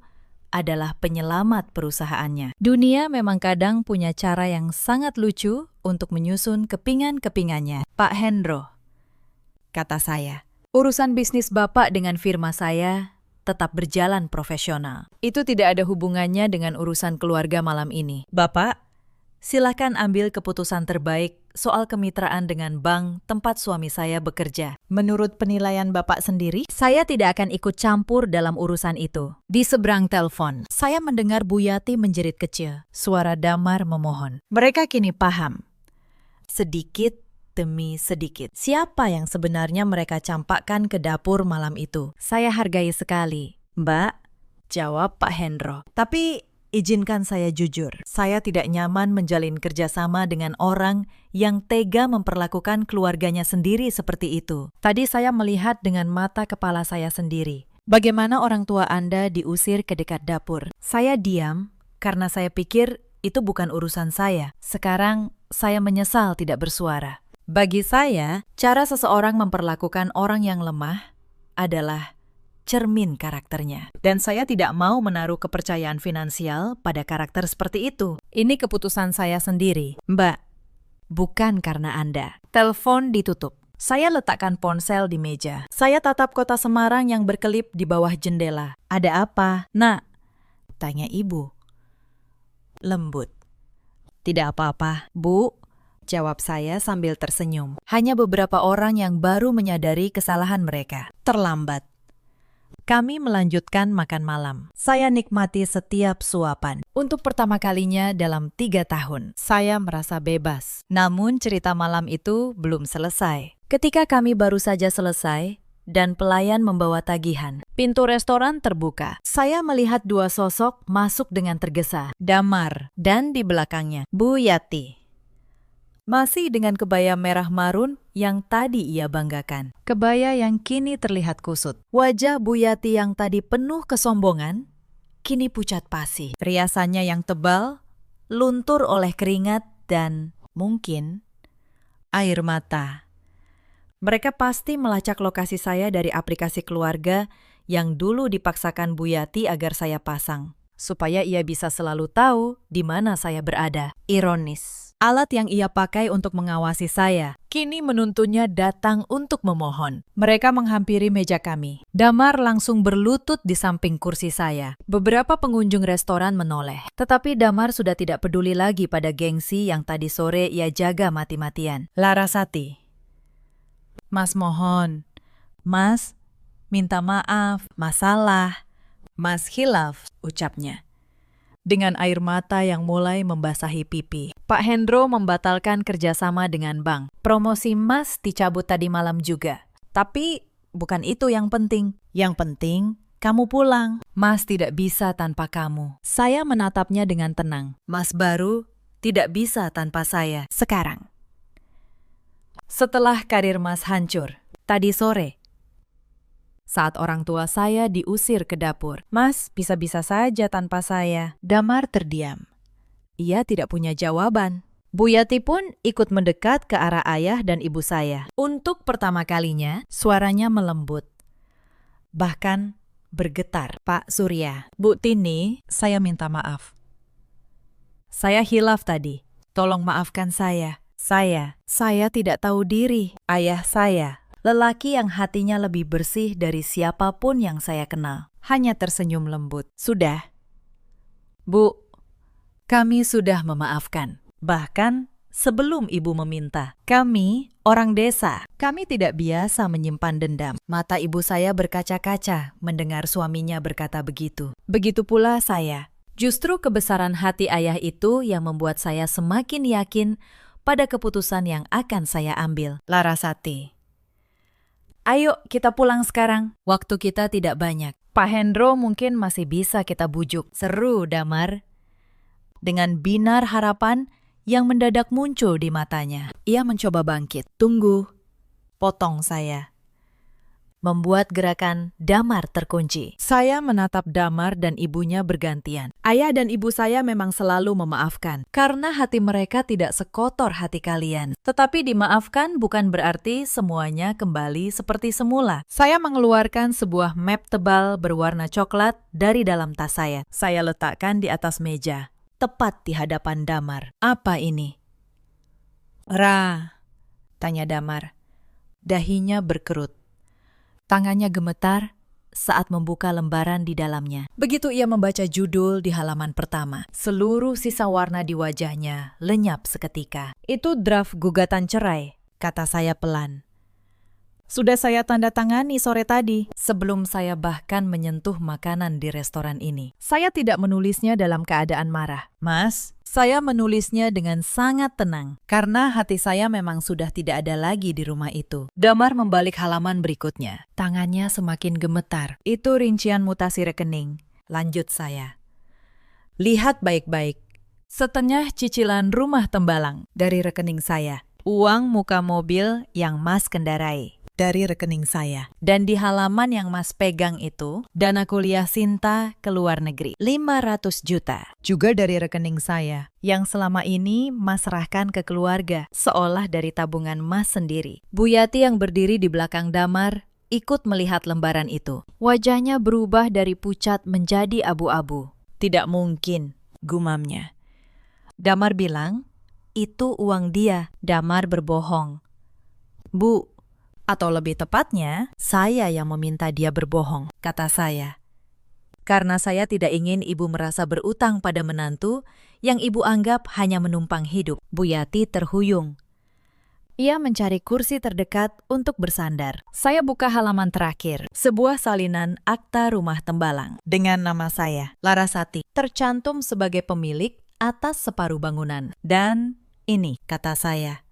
adalah penyelamat perusahaannya. Dunia memang kadang punya cara yang sangat lucu untuk menyusun kepingan-kepingannya. "Pak Hendro," kata saya, "urusan bisnis Bapak dengan firma saya tetap berjalan profesional. Itu tidak ada hubungannya dengan urusan keluarga malam ini. Bapak, silakan ambil keputusan terbaik soal kemitraan dengan bank tempat suami saya bekerja. Menurut penilaian Bapak sendiri, saya tidak akan ikut campur dalam urusan itu." Di seberang telepon, saya mendengar Bu Yati menjerit kecil. Suara Damar memohon. Mereka kini paham. Sedikit demi sedikit, siapa yang sebenarnya mereka campakkan ke dapur malam itu. "Saya hargai sekali, Mbak," jawab Pak Hendro. "Tapi izinkan saya jujur, saya tidak nyaman menjalin kerjasama dengan orang yang tega memperlakukan keluarganya sendiri seperti itu. Tadi saya melihat dengan mata kepala saya sendiri bagaimana orang tua Anda diusir ke dekat dapur. Saya diam karena saya pikir itu bukan urusan saya. Sekarang saya menyesal tidak bersuara. Bagi saya, cara seseorang memperlakukan orang yang lemah adalah cermin karakternya. Dan saya tidak mau menaruh kepercayaan finansial pada karakter seperti itu. Ini keputusan saya sendiri. Mbak, bukan karena Anda." Telepon ditutup. Saya letakkan ponsel di meja. Saya tatap kota Semarang yang berkelip di bawah jendela. "Ada apa, Nak?" tanya ibu. Lembut. "Tidak apa-apa, Bu," jawab saya sambil tersenyum. "Hanya beberapa orang yang baru menyadari kesalahan mereka. Terlambat." Kami melanjutkan makan malam. Saya nikmati setiap suapan. Untuk pertama kalinya dalam 3 tahun, saya merasa bebas. Namun cerita malam itu belum selesai. Ketika kami baru saja selesai, dan pelayan membawa tagihan, pintu restoran terbuka. Saya melihat 2 sosok masuk dengan tergesa. Damar, dan di belakangnya, Bu Yati. Masih dengan kebaya merah marun yang tadi ia banggakan. Kebaya yang kini terlihat kusut. Wajah Bu Yati yang tadi penuh kesombongan, kini pucat pasi. Riasannya yang tebal, luntur oleh keringat dan mungkin air mata. Mereka pasti melacak lokasi saya dari aplikasi keluarga yang dulu dipaksakan Bu Yati agar saya pasang, supaya ia bisa selalu tahu di mana saya berada. Ironis. Alat yang ia pakai untuk mengawasi saya kini menuntunnya datang untuk memohon. Mereka menghampiri meja kami. Damar langsung berlutut di samping kursi saya. Beberapa pengunjung restoran menoleh. Tetapi Damar sudah tidak peduli lagi pada gengsi yang tadi sore ia jaga mati-matian. "Larasati, Mas mohon. Mas, minta maaf. Masalah. Mas hilaf," ucapnya, dengan air mata yang mulai membasahi pipi. "Pak Hendro membatalkan kerjasama dengan bank. Promosi Mas dicabut tadi malam juga. Tapi bukan itu yang penting. Yang penting, kamu pulang. Mas tidak bisa tanpa kamu." Saya menatapnya dengan tenang. "Mas baru tidak bisa tanpa saya sekarang. Setelah karir Mas hancur, tadi sore, saat orang tua saya diusir ke dapur. Mas bisa-bisa saja tanpa saya." Damar terdiam. Ia tidak punya jawaban. Bu Yati pun ikut mendekat ke arah ayah dan ibu saya. Untuk pertama kalinya, suaranya melembut. Bahkan bergetar. "Pak Surya, Bu Tini, saya minta maaf. Saya hilaf tadi. Tolong maafkan saya. Saya tidak tahu diri. Ayah saya, lelaki yang hatinya lebih bersih dari siapapun yang saya kenal, hanya tersenyum lembut. Sudah, Bu, kami sudah memaafkan. Bahkan sebelum ibu meminta. Kami, orang desa, kami tidak biasa menyimpan dendam. Mata ibu saya berkaca-kaca mendengar suaminya berkata begitu. Begitu pula saya. Justru kebesaran hati ayah itu yang membuat saya semakin yakin pada keputusan yang akan saya ambil. Larasati. Ayo kita pulang sekarang. Waktu kita tidak banyak. Pak Hendro mungkin masih bisa kita bujuk. Seru, Damar. Dengan binar harapan yang mendadak muncul di matanya. Ia mencoba bangkit. Tunggu. Potong saya. Membuat gerakan Damar terkunci. Saya menatap Damar dan ibunya bergantian. Ayah dan ibu saya memang selalu memaafkan. Karena hati mereka tidak sekotor hati kalian. Tetapi dimaafkan bukan berarti semuanya kembali seperti semula. Saya mengeluarkan sebuah map tebal berwarna coklat dari dalam tas saya. Saya letakkan di atas meja. Tepat di hadapan Damar. Apa ini? Ra, tanya Damar. Dahinya berkerut. Tangannya gemetar saat membuka lembaran di dalamnya. Begitu ia membaca judul di halaman pertama, seluruh sisa warna di wajahnya lenyap seketika. Itu draft gugatan cerai, kata saya pelan. Sudah saya tanda tangani sore tadi, sebelum saya bahkan menyentuh makanan di restoran ini. Saya tidak menulisnya dalam keadaan marah. Mas, saya menulisnya dengan sangat tenang, karena hati saya memang sudah tidak ada lagi di rumah itu. Damar membalik halaman berikutnya. Tangannya semakin gemetar. Itu rincian mutasi rekening. Lanjut saya. Lihat baik-baik. Setengah cicilan rumah Tembalang dari rekening saya. Uang muka mobil yang Mas kendarai dari rekening saya. Dan di halaman yang Mas pegang itu, dana kuliah Sinta ke luar negeri. 500 juta. Juga dari rekening saya. Yang selama ini Mas serahkan ke keluarga, seolah dari tabungan Mas sendiri. Bu Yati yang berdiri di belakang Damar, ikut melihat lembaran itu. Wajahnya berubah dari pucat menjadi abu-abu. Tidak mungkin, gumamnya. Damar bilang, itu uang dia. Damar berbohong. Bu, atau lebih tepatnya, saya yang meminta dia berbohong, kata saya. Karena saya tidak ingin ibu merasa berutang pada menantu yang ibu anggap hanya menumpang hidup. Bu Yati terhuyung. Ia mencari kursi terdekat untuk bersandar. Saya buka halaman terakhir, sebuah salinan akta rumah Tembalang. Dengan nama saya, Larasati, tercantum sebagai pemilik atas separuh bangunan. Dan ini, kata saya.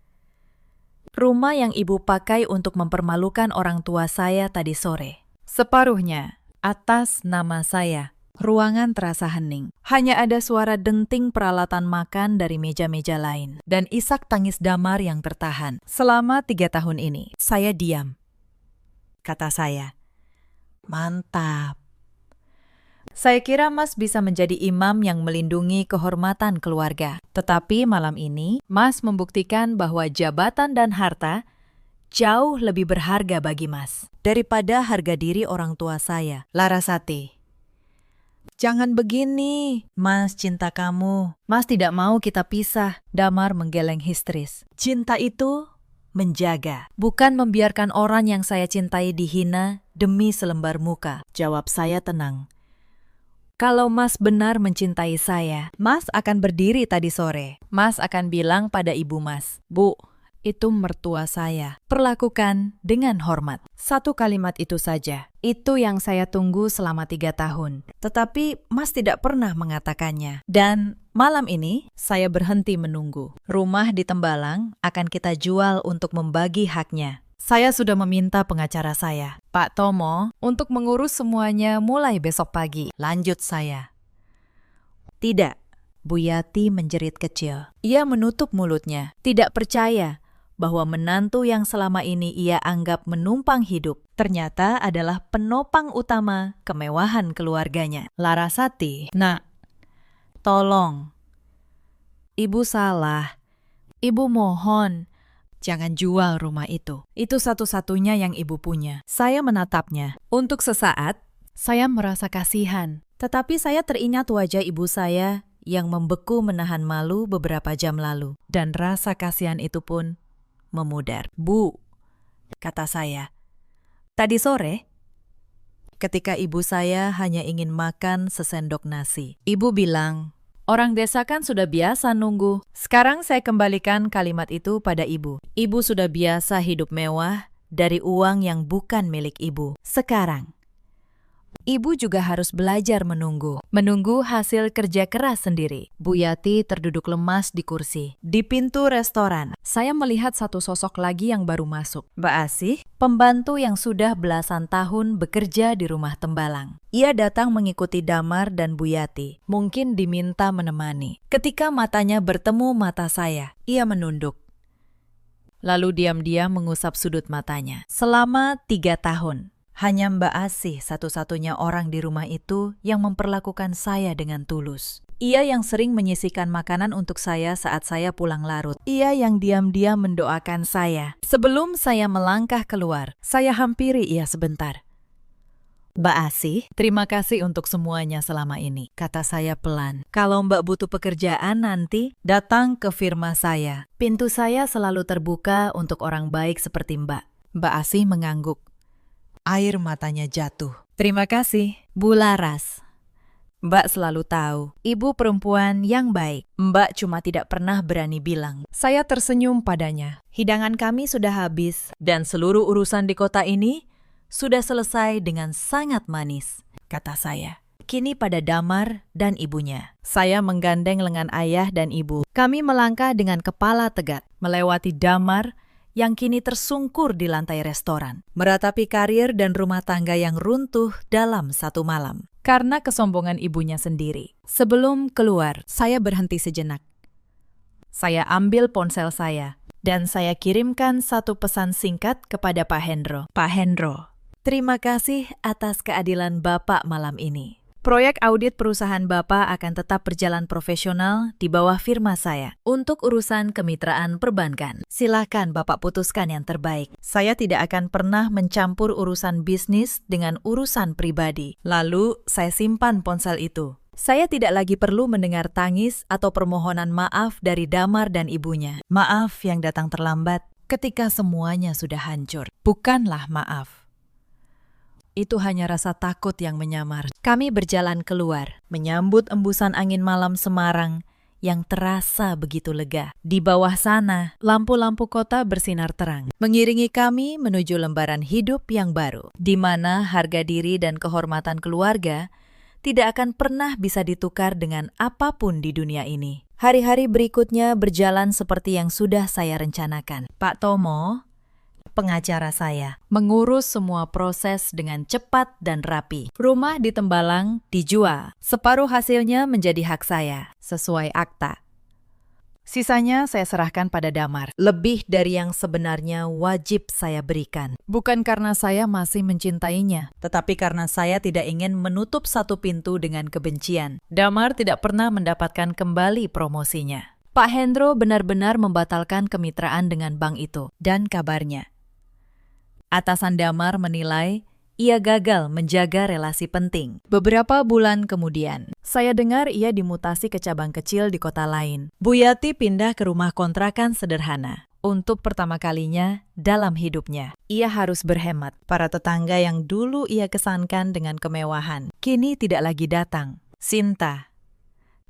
Rumah yang ibu pakai untuk mempermalukan orang tua saya tadi sore. Separuhnya atas nama saya. Ruangan terasa hening. Hanya ada suara denting peralatan makan dari meja-meja lain. Dan isak tangis Damar yang tertahan. Selama 3 tahun ini, saya diam. Kata saya. Mantap. Saya kira Mas bisa menjadi imam yang melindungi kehormatan keluarga. Tetapi malam ini, Mas membuktikan bahwa jabatan dan harta jauh lebih berharga bagi Mas daripada harga diri orang tua saya. Larasati. Jangan begini, Mas cinta kamu. Mas tidak mau kita pisah. Damar menggeleng histeris. Cinta itu menjaga, bukan membiarkan orang yang saya cintai dihina demi selembar muka. Jawab saya tenang. Kalau Mas benar mencintai saya, Mas akan berdiri tadi sore. Mas akan bilang pada ibu Mas, Bu, itu mertua saya. Perlakukan dengan hormat. Satu kalimat itu saja. Itu yang saya tunggu selama 3 tahun. Tetapi Mas tidak pernah mengatakannya. Dan malam ini saya berhenti menunggu. Rumah di Tembalang akan kita jual untuk membagi haknya. Saya sudah meminta pengacara saya, Pak Tomo, untuk mengurus semuanya mulai besok pagi. Lanjut saya. Tidak, Bu Yati menjerit kecil. Ia menutup mulutnya, tidak percaya bahwa menantu yang selama ini ia anggap menumpang hidup ternyata adalah penopang utama kemewahan keluarganya. Larasati, nak, tolong. Ibu salah. Ibu mohon. Jangan jual rumah itu. Itu satu-satunya yang ibu punya. Saya menatapnya. Untuk sesaat, saya merasa kasihan. Tetapi saya teringat wajah ibu saya yang membeku menahan malu beberapa jam lalu. Dan rasa kasihan itu pun memudar. Bu, kata saya. Tadi sore, ketika ibu saya hanya ingin makan sesendok nasi, ibu bilang, Orang desa kan sudah biasa nunggu. Sekarang saya kembalikan kalimat itu pada ibu. Ibu sudah biasa hidup mewah dari uang yang bukan milik ibu. Sekarang, ibu juga harus belajar menunggu. Menunggu hasil kerja keras sendiri. Bu Yati terduduk lemas di kursi. Di pintu restoran, saya melihat satu sosok lagi yang baru masuk. Mbak Asih, pembantu yang sudah belasan tahun bekerja di rumah Tembalang. Ia datang mengikuti Damar dan Bu Yati. Mungkin diminta menemani. Ketika matanya bertemu mata saya, ia menunduk. Lalu diam-diam mengusap sudut matanya. Selama 3 tahun. Hanya Mbak Asih satu-satunya orang di rumah itu yang memperlakukan saya dengan tulus. Ia yang sering menyisihkan makanan untuk saya saat saya pulang larut. Ia yang diam-diam mendoakan saya. Sebelum saya melangkah keluar, saya hampiri ia sebentar. Mbak Asih, terima kasih untuk semuanya selama ini, kata saya pelan. Kalau Mbak butuh pekerjaan nanti, datang ke firma saya. Pintu saya selalu terbuka untuk orang baik seperti Mbak. Mbak Asih mengangguk. Air matanya jatuh. Terima kasih, Bu Laras. Mbak selalu tahu, ibu perempuan yang baik. Mbak cuma tidak pernah berani bilang. Saya tersenyum padanya. Hidangan kami sudah habis, dan seluruh urusan di kota ini sudah selesai dengan sangat manis, kata saya. Kini pada Damar dan ibunya. Saya menggandeng lengan ayah dan ibu. Kami melangkah dengan kepala tegak, melewati Damar yang kini tersungkur di lantai restoran, meratapi karir dan rumah tangga yang runtuh dalam satu malam. Karena kesombongan ibunya sendiri. Sebelum keluar, saya berhenti sejenak. Saya ambil ponsel saya, dan saya kirimkan satu pesan singkat kepada Pak Hendro. Pak Hendro, terima kasih atas keadilan Bapak malam ini. Proyek audit perusahaan Bapak akan tetap berjalan profesional di bawah firma saya. Untuk urusan kemitraan perbankan, silakan Bapak putuskan yang terbaik. Saya tidak akan pernah mencampur urusan bisnis dengan urusan pribadi. Lalu, saya simpan ponsel itu. Saya tidak lagi perlu mendengar tangis atau permohonan maaf dari Damar dan ibunya. Maaf yang datang terlambat ketika semuanya sudah hancur. Bukanlah maaf. Itu hanya rasa takut yang menyamar. Kami berjalan keluar, menyambut embusan angin malam Semarang yang terasa begitu lega. Di bawah sana, lampu-lampu kota bersinar terang, mengiringi kami menuju lembaran hidup yang baru, di mana harga diri dan kehormatan keluarga tidak akan pernah bisa ditukar dengan apapun di dunia ini. Hari-hari berikutnya berjalan seperti yang sudah saya rencanakan. Pak Tomo, pengacara saya, mengurus semua proses dengan cepat dan rapi. Rumah di Tembalang dijual. Separuh hasilnya menjadi hak saya, sesuai akta. Sisanya saya serahkan pada Damar, lebih dari yang sebenarnya wajib saya berikan. Bukan karena saya masih mencintainya, tetapi karena saya tidak ingin menutup satu pintu dengan kebencian. Damar tidak pernah mendapatkan kembali promosinya. Pak Hendro benar-benar membatalkan kemitraan dengan bank itu, dan kabarnya, atasan Damar menilai ia gagal menjaga relasi penting. Beberapa bulan kemudian, saya dengar ia dimutasi ke cabang kecil di kota lain. Bu Yati pindah ke rumah kontrakan sederhana. Untuk pertama kalinya dalam hidupnya, ia harus berhemat. Para tetangga yang dulu ia kesankan dengan kemewahan, kini tidak lagi datang. Sinta,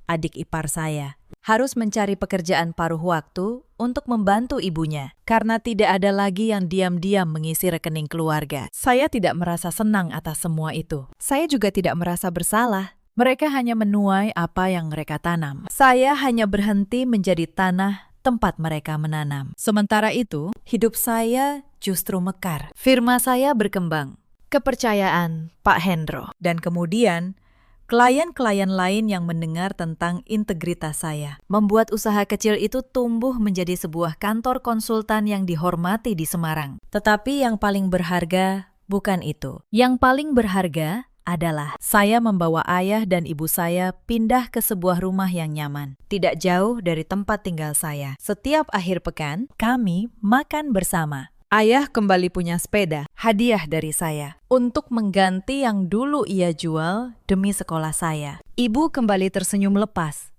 adik ipar saya, harus mencari pekerjaan paruh waktu untuk membantu ibunya, karena tidak ada lagi yang diam-diam mengisi rekening keluarga. Saya tidak merasa senang atas semua itu. Saya juga tidak merasa bersalah. Mereka hanya menuai apa yang mereka tanam. Saya hanya berhenti menjadi tanah tempat mereka menanam. Sementara itu, hidup saya justru mekar. Firma saya berkembang. Kepercayaan Pak Hendro. Dan kemudian, klien-klien lain yang mendengar tentang integritas saya membuat usaha kecil itu tumbuh menjadi sebuah kantor konsultan yang dihormati di Semarang. Tetapi yang paling berharga bukan itu. Yang paling berharga adalah saya membawa ayah dan ibu saya pindah ke sebuah rumah yang nyaman, tidak jauh dari tempat tinggal saya. Setiap akhir pekan, kami makan bersama. Ayah kembali punya sepeda, hadiah dari saya, untuk mengganti yang dulu ia jual demi sekolah saya. Ibu kembali tersenyum lepas,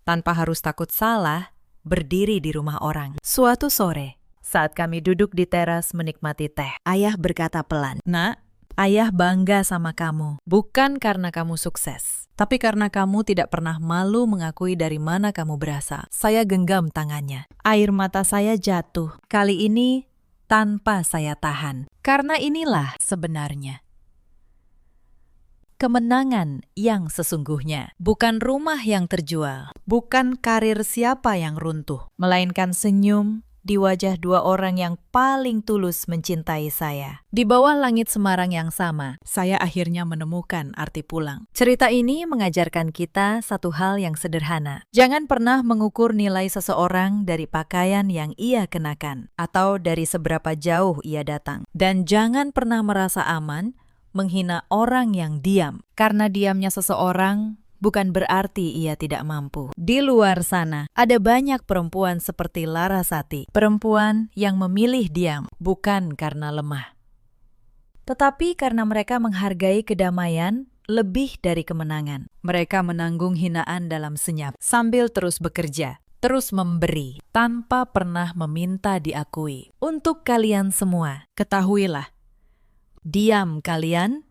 tanpa harus takut salah, berdiri di rumah orang. Suatu sore, saat kami duduk di teras menikmati teh, ayah berkata pelan, "Nak, Ayah bangga sama kamu, bukan karena kamu sukses, tapi karena kamu tidak pernah malu mengakui dari mana kamu berasal. Saya genggam tangannya. Air mata saya jatuh. Kali ini tanpa saya tahan. Karena inilah sebenarnya kemenangan yang sesungguhnya. Bukan rumah yang terjual, bukan karir siapa yang runtuh, melainkan senyum di wajah dua orang yang paling tulus mencintai saya. Di bawah langit Semarang yang sama, saya akhirnya menemukan arti pulang. Cerita ini mengajarkan kita satu hal yang sederhana. Jangan pernah mengukur nilai seseorang dari pakaian yang ia kenakan, atau dari seberapa jauh ia datang. Dan jangan pernah merasa aman menghina orang yang diam, karena diamnya seseorang bukan berarti ia tidak mampu. Di luar sana, ada banyak perempuan seperti Larasati, perempuan yang memilih diam, bukan karena lemah, tetapi karena mereka menghargai kedamaian lebih dari kemenangan. Mereka menanggung hinaan dalam senyap, sambil terus bekerja, terus memberi, tanpa pernah meminta diakui. Untuk kalian semua, ketahuilah, diam kalian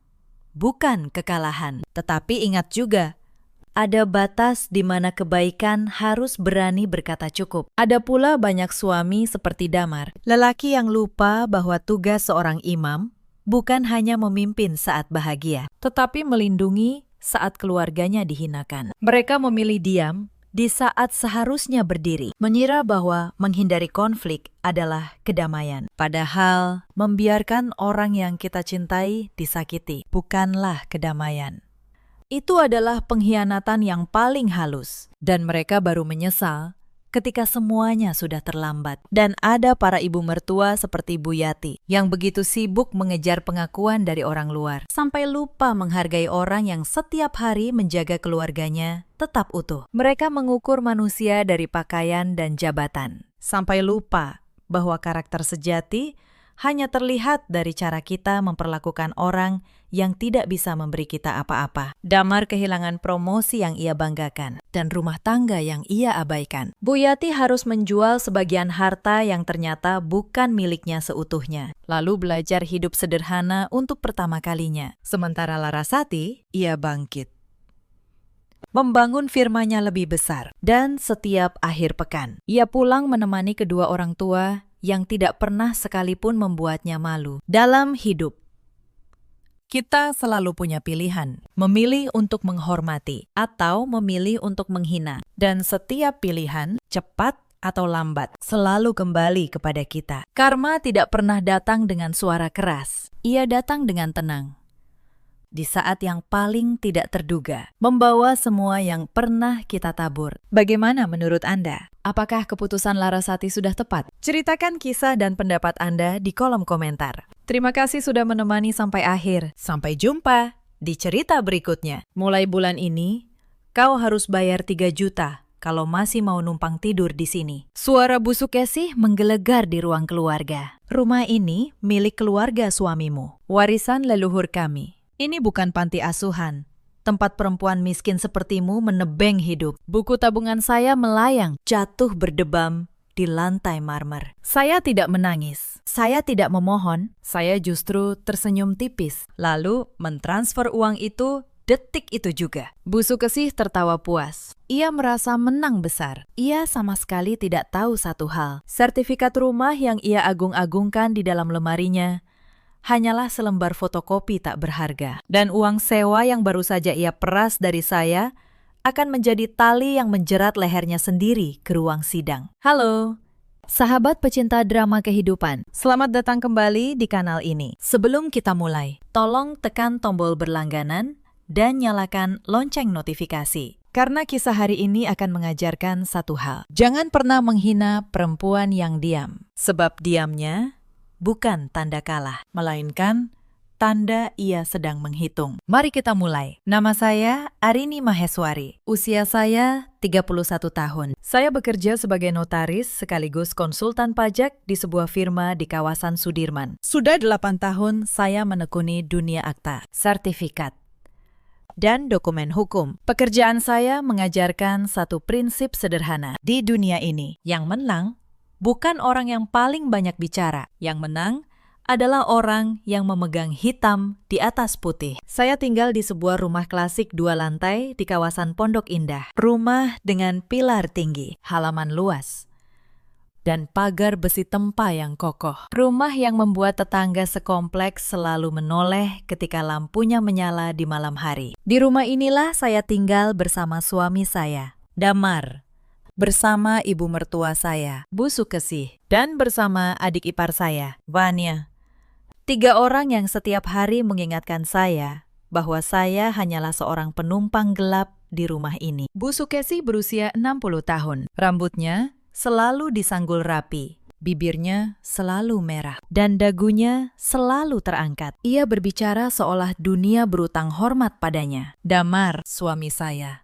bukan kekalahan, tetapi ingat juga, ada batas di mana kebaikan harus berani berkata cukup. Ada pula banyak suami seperti Damar, lelaki yang lupa bahwa tugas seorang imam bukan hanya memimpin saat bahagia, tetapi melindungi saat keluarganya dihinakan. Mereka memilih diam di saat seharusnya berdiri, mengira bahwa menghindari konflik adalah kedamaian. Padahal, membiarkan orang yang kita cintai disakiti bukanlah kedamaian. Itu adalah pengkhianatan yang paling halus, dan mereka baru menyesal ketika semuanya sudah terlambat. Dan ada para ibu mertua seperti Bu Yati yang begitu sibuk mengejar pengakuan dari orang luar, sampai lupa menghargai orang yang setiap hari menjaga keluarganya tetap utuh. Mereka mengukur manusia dari pakaian dan jabatan, sampai lupa bahwa karakter sejati hanya terlihat dari cara kita memperlakukan orang yang tidak bisa memberi kita apa-apa. Damar kehilangan promosi yang ia banggakan dan rumah tangga yang ia abaikan. Bu Yati harus menjual sebagian harta yang ternyata bukan miliknya seutuhnya, lalu belajar hidup sederhana untuk pertama kalinya. Sementara Larasati, ia bangkit, membangun firmanya lebih besar. Dan setiap akhir pekan, ia pulang menemani kedua orang tua yang tidak pernah sekalipun membuatnya malu. Dalam hidup, kita selalu punya pilihan, memilih untuk menghormati atau memilih untuk menghina. Dan setiap pilihan, cepat atau lambat, selalu kembali kepada kita. Karma tidak pernah datang dengan suara keras. Ia datang dengan tenang, di saat yang paling tidak terduga, membawa semua yang pernah kita tabur. Bagaimana menurut Anda? Apakah keputusan Larasati sudah tepat? Ceritakan kisah dan pendapat Anda di kolom komentar. Terima kasih sudah menemani sampai akhir. Sampai jumpa di cerita berikutnya. Mulai bulan ini, kau harus bayar 3 juta kalau masih mau numpang tidur di sini. Suara busuk Kesih menggelegar di ruang keluarga. Rumah ini milik keluarga suamimu, warisan leluhur kami. Ini bukan panti asuhan, tempat perempuan miskin sepertimu menebeng hidup. Buku tabungan saya melayang, jatuh berdebam di lantai marmer. Saya tidak menangis, saya tidak memohon, saya justru tersenyum tipis, lalu mentransfer uang itu detik itu juga. Busuk Kesih tertawa puas. Ia merasa menang besar. Ia sama sekali tidak tahu satu hal. Sertifikat rumah yang ia agung-agungkan di dalam lemarinya hanyalah selembar fotokopi tak berharga. Dan uang sewa yang baru saja ia peras dari saya akan menjadi tali yang menjerat lehernya sendiri ke ruang sidang. Halo, sahabat pecinta drama kehidupan. Selamat datang kembali di kanal ini. Sebelum kita mulai, tolong tekan tombol berlangganan dan nyalakan lonceng notifikasi. Karena kisah hari ini akan mengajarkan satu hal. Jangan pernah menghina perempuan yang diam. Sebab diamnya bukan tanda kalah, melainkan tanda ia sedang menghitung. Mari kita mulai. Nama saya Arini Maheswari. Usia saya 31 tahun. Saya bekerja sebagai notaris sekaligus konsultan pajak di sebuah firma di kawasan Sudirman. Sudah 8 tahun saya menekuni dunia akta, sertifikat, dan dokumen hukum. Pekerjaan saya mengajarkan satu prinsip sederhana di dunia ini. Yang menang bukan orang yang paling banyak bicara. Yang menang adalah orang yang memegang hitam di atas putih. Saya tinggal di sebuah rumah klasik 2 lantai di kawasan Pondok Indah. Rumah dengan pilar tinggi, halaman luas, dan pagar besi tempa yang kokoh. Rumah yang membuat tetangga sekompleks selalu menoleh ketika lampunya menyala di malam hari. Di rumah inilah saya tinggal bersama suami saya, Damar, bersama ibu mertua saya, Bu Sukesi, dan bersama adik ipar saya, Vania. 3 orang yang setiap hari mengingatkan saya bahwa saya hanyalah seorang penumpang gelap di rumah ini. Bu Sukesi berusia 60 tahun. Rambutnya selalu disanggul rapi, bibirnya selalu merah, dan dagunya selalu terangkat. Ia berbicara seolah dunia berutang hormat padanya. Damar, suami saya,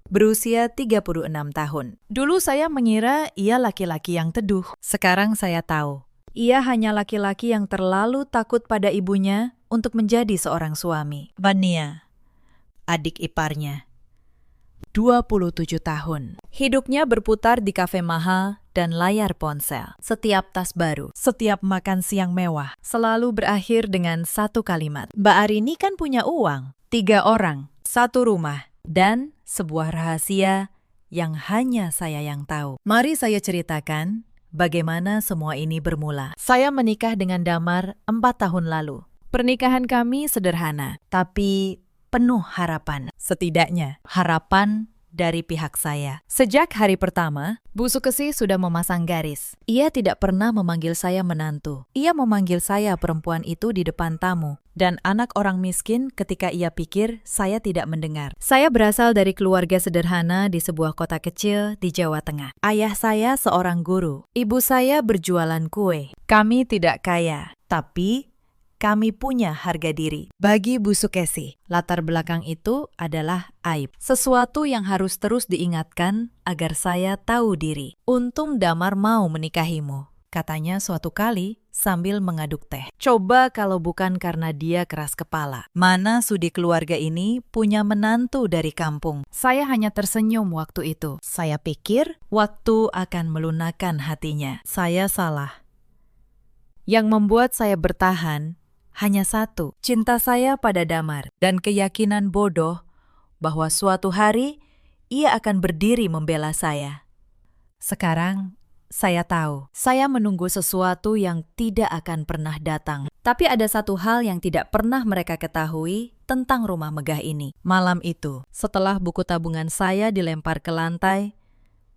berusia 36 tahun. Dulu saya mengira ia laki-laki yang teduh. Sekarang saya tahu, ia hanya laki-laki yang terlalu takut pada ibunya untuk menjadi seorang suami. Vania, adik iparnya, 27 tahun. Hidupnya berputar di kafe mahal dan layar ponsel. Setiap tas baru, setiap makan siang mewah, selalu berakhir dengan satu kalimat. Mbak Arini kan punya uang. 3 orang, 1 rumah, dan sebuah rahasia yang hanya saya yang tahu. Mari saya ceritakan bagaimana semua ini bermula. Saya menikah dengan Damar 4 tahun lalu. Pernikahan kami sederhana, tapi penuh harapan. Setidaknya, harapan dari pihak saya. Sejak hari pertama, Bu Sukesi sudah memasang garis. Ia tidak pernah memanggil saya menantu. Ia memanggil saya perempuan itu di depan tamu, dan anak orang miskin ketika ia pikir saya tidak mendengar. Saya berasal dari keluarga sederhana di sebuah kota kecil di Jawa Tengah. Ayah saya seorang guru. Ibu saya berjualan kue. Kami tidak kaya, tapi kami punya harga diri. Bagi Bu Sukesi, latar belakang itu adalah aib. Sesuatu yang harus terus diingatkan agar saya tahu diri. Untung Damar mau menikahimu, katanya suatu kali sambil mengaduk teh. Coba kalau bukan karena dia keras kepala. Mana sudi keluarga ini punya menantu dari kampung. Saya hanya tersenyum waktu itu. Saya pikir waktu akan melunakkan hatinya. Saya salah. Yang membuat saya bertahan hanya satu, cinta saya pada Damar dan keyakinan bodoh bahwa suatu hari ia akan berdiri membela saya. Sekarang, saya tahu, saya menunggu sesuatu yang tidak akan pernah datang. Tapi ada satu hal yang tidak pernah mereka ketahui tentang rumah megah ini. Malam itu, setelah buku tabungan saya dilempar ke lantai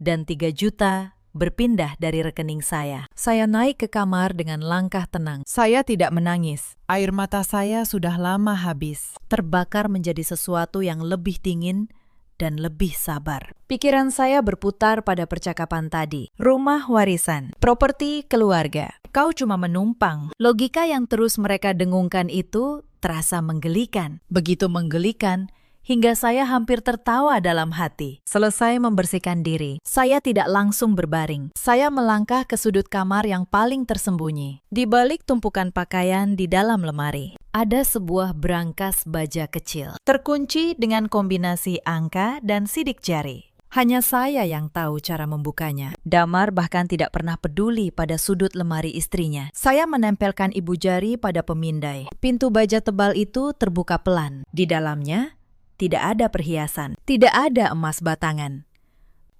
dan 3 juta berpindah dari rekening saya naik ke kamar dengan langkah tenang. Saya tidak menangis. Air mata saya sudah lama habis, terbakar menjadi sesuatu yang lebih dingin dan lebih sabar. Pikiran saya berputar pada percakapan tadi. Rumah warisan, properti keluarga. Kau cuma menumpang. Logika yang terus mereka dengungkan itu terasa menggelikan. Begitu menggelikan, hingga saya hampir tertawa dalam hati. Selesai membersihkan diri, saya tidak langsung berbaring. Saya melangkah ke sudut kamar yang paling tersembunyi. Di balik tumpukan pakaian di dalam lemari, ada sebuah brankas baja kecil, terkunci dengan kombinasi angka dan sidik jari. Hanya saya yang tahu cara membukanya. Damar bahkan tidak pernah peduli pada sudut lemari istrinya. Saya menempelkan ibu jari pada pemindai. Pintu baja tebal itu terbuka pelan. Di dalamnya, tidak ada perhiasan, tidak ada emas batangan.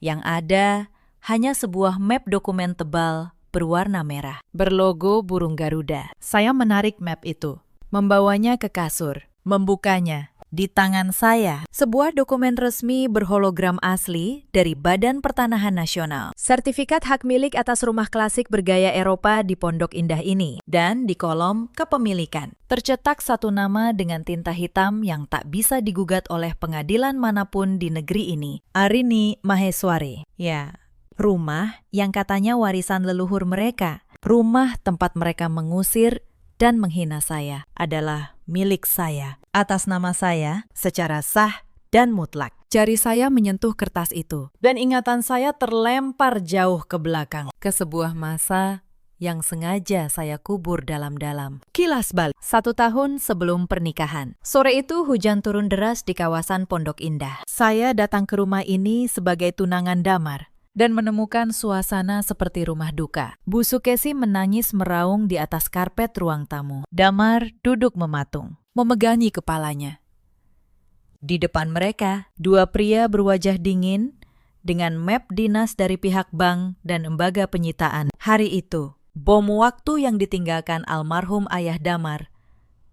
Yang ada hanya sebuah map dokumen tebal berwarna merah, berlogo burung Garuda. Saya menarik map itu, membawanya ke kasur, membukanya. Di tangan saya, sebuah dokumen resmi berhologram asli dari Badan Pertanahan Nasional. Sertifikat hak milik atas rumah klasik bergaya Eropa di Pondok Indah ini. Dan di kolom kepemilikan, tercetak satu nama dengan tinta hitam yang tak bisa digugat oleh pengadilan manapun di negeri ini. Arini Maheswari. Ya, rumah yang katanya warisan leluhur mereka. Rumah tempat mereka mengusir dan menghina saya adalah milik saya, atas nama saya, secara sah dan mutlak. Jari saya menyentuh kertas itu, dan ingatan saya terlempar jauh ke belakang, ke sebuah masa yang sengaja saya kubur dalam-dalam. Kilas balik, 1 tahun sebelum pernikahan. Sore itu hujan turun deras di kawasan Pondok Indah. Saya datang ke rumah ini sebagai tunangan Damar, dan menemukan suasana seperti rumah duka. Bu Sukesi menangis meraung di atas karpet ruang tamu. Damar duduk mematung, memegangi kepalanya. Di depan mereka, dua pria berwajah dingin dengan map dinas dari pihak bank dan lembaga penyitaan. Hari itu, bom waktu yang ditinggalkan almarhum ayah Damar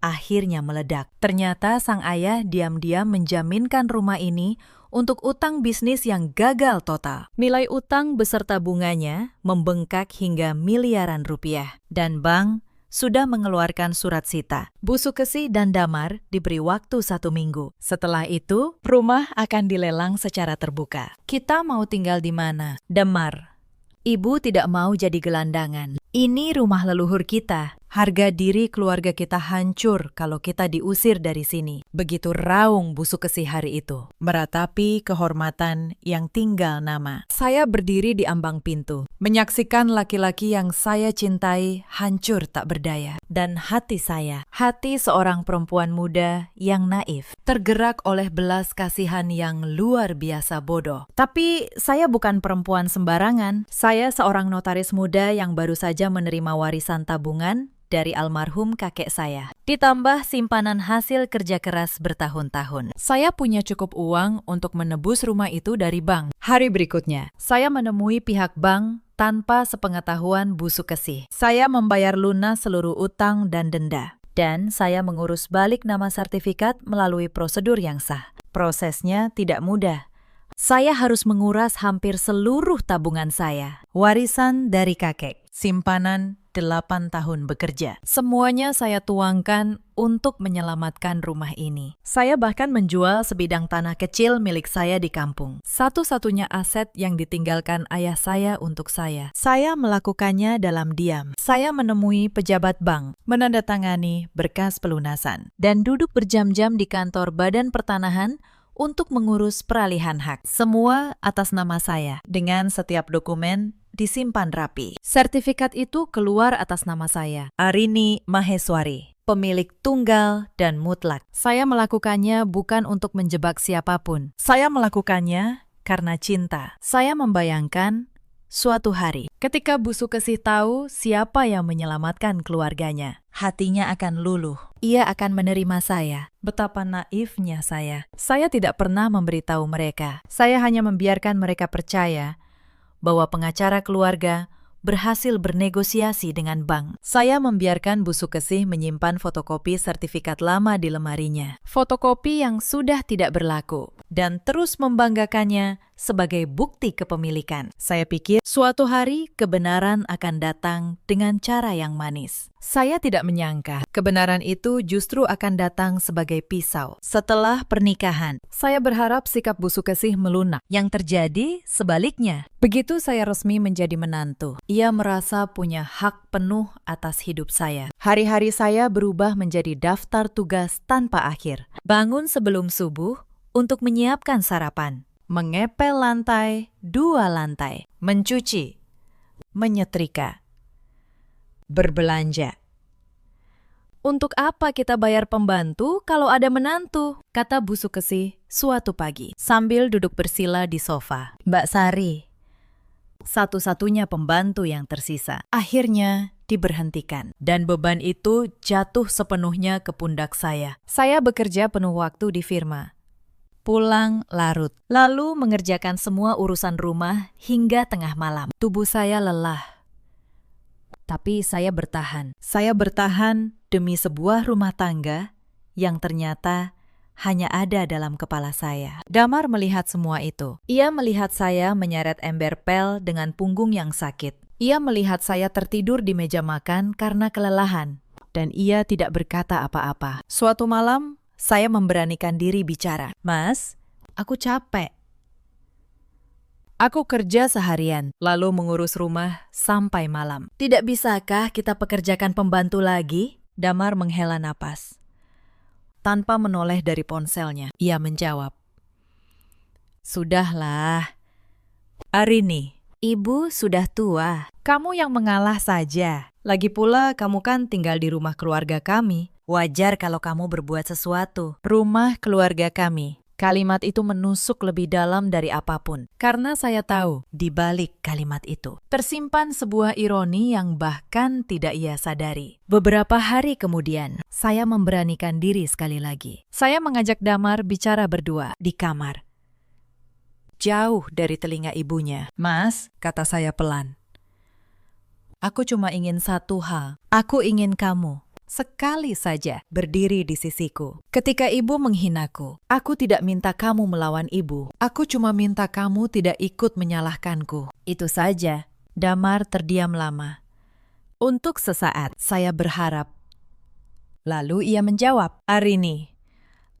akhirnya meledak. Ternyata sang ayah diam-diam menjaminkan rumah ini untuk utang bisnis yang gagal total. Nilai utang beserta bunganya membengkak hingga miliaran rupiah. Dan bank sudah mengeluarkan surat sita. Bu Sukesi dan Damar diberi waktu 1 minggu. Setelah itu, rumah akan dilelang secara terbuka. Kita mau tinggal di mana? Damar, ibu tidak mau jadi gelandangan. Ini rumah leluhur kita. Harga diri keluarga kita hancur kalau kita diusir dari sini. Begitu raung Bu Sukesi hari itu, meratapi kehormatan yang tinggal nama. Saya berdiri di ambang pintu, menyaksikan laki-laki yang saya cintai hancur tak berdaya. Dan hati saya, hati seorang perempuan muda yang naif, tergerak oleh belas kasihan yang luar biasa bodoh. Tapi saya bukan perempuan sembarangan. Saya seorang notaris muda yang baru saja menerima warisan tabungan dari almarhum kakek saya, ditambah simpanan hasil kerja keras bertahun-tahun. Saya punya cukup uang untuk menebus rumah itu dari bank. Hari berikutnya, saya menemui pihak bank tanpa sepengetahuan Bu Sukesi. Saya membayar lunas seluruh utang dan denda. Dan saya mengurus balik nama sertifikat melalui prosedur yang sah. Prosesnya tidak mudah. Saya harus menguras hampir seluruh tabungan saya. Warisan dari kakek, simpanan 8 tahun bekerja. Semuanya saya tuangkan untuk menyelamatkan rumah ini. Saya bahkan menjual sebidang tanah kecil milik saya di kampung. Satu-satunya aset yang ditinggalkan ayah saya untuk saya. Saya melakukannya dalam diam. Saya menemui pejabat bank, menandatangani berkas pelunasan, dan duduk berjam-jam di kantor Badan Pertanahan untuk mengurus peralihan hak. Semua atas nama saya, dengan setiap dokumen disimpan rapi. Sertifikat itu keluar atas nama saya, Arini Maheswari, pemilik tunggal dan mutlak. Saya melakukannya bukan untuk menjebak siapapun. Saya melakukannya karena cinta. Saya membayangkan suatu hari, ketika Bu Sukesi tahu siapa yang menyelamatkan keluarganya, hatinya akan luluh. Ia akan menerima saya. Betapa naifnya saya. Saya tidak pernah memberitahu mereka. Saya hanya membiarkan mereka percaya bahwa pengacara keluarga berhasil bernegosiasi dengan bank. Saya membiarkan Bu Sukesi menyimpan fotokopi sertifikat lama di lemarinya. Fotokopi yang sudah tidak berlaku. Dan terus membanggakannya sebagai bukti kepemilikan. Saya pikir suatu hari kebenaran akan datang dengan cara yang manis. Saya tidak menyangka kebenaran itu justru akan datang sebagai pisau. Setelah pernikahan, saya berharap sikap Bu Sukesi melunak. Yang terjadi sebaliknya. Begitu saya resmi menjadi menantu, ia merasa punya hak penuh atas hidup saya. Hari-hari saya berubah menjadi daftar tugas tanpa akhir. Bangun sebelum subuh untuk menyiapkan sarapan, mengepel lantai 2 lantai, mencuci, menyetrika, berbelanja. Untuk apa kita bayar pembantu kalau ada menantu? Kata Bu Sukesi suatu pagi sambil duduk bersila di sofa. Mbak Sari, satu-satunya pembantu yang tersisa, akhirnya diberhentikan. Dan beban itu jatuh sepenuhnya ke pundak saya. Saya bekerja penuh waktu di firma. Pulang larut, lalu mengerjakan semua urusan rumah hingga tengah malam. Tubuh saya lelah. Tapi saya bertahan. Saya bertahan demi sebuah rumah tangga yang ternyata hanya ada dalam kepala saya. Damar melihat semua itu. Ia melihat saya menyeret ember pel dengan punggung yang sakit. Ia melihat saya tertidur di meja makan karena kelelahan. Dan ia tidak berkata apa-apa. Suatu malam, saya memberanikan diri bicara. Mas, aku capek. Aku kerja seharian, lalu mengurus rumah sampai malam. Tidak bisakah kita pekerjakan pembantu lagi? Damar menghela napas. Tanpa menoleh dari ponselnya, ia menjawab. Sudahlah. Arini, ibu sudah tua. Kamu yang mengalah saja. Lagi pula kamu kan tinggal di rumah keluarga kami. Wajar kalau kamu berbuat sesuatu. Rumah keluarga kami. Kalimat itu menusuk lebih dalam dari apapun, karena saya tahu di balik kalimat itu tersimpan sebuah ironi yang bahkan tidak ia sadari. Beberapa hari kemudian, saya memberanikan diri sekali lagi. Saya mengajak Damar bicara berdua di kamar, jauh dari telinga ibunya. "Mas," kata saya pelan, "aku cuma ingin satu hal. Aku ingin kamu sekali saja berdiri di sisiku. Ketika ibu menghinaku, aku tidak minta kamu melawan ibu. Aku cuma minta kamu tidak ikut menyalahkanku. Itu saja." Damar terdiam lama. Untuk sesaat, saya berharap. Lalu ia menjawab, "Arini,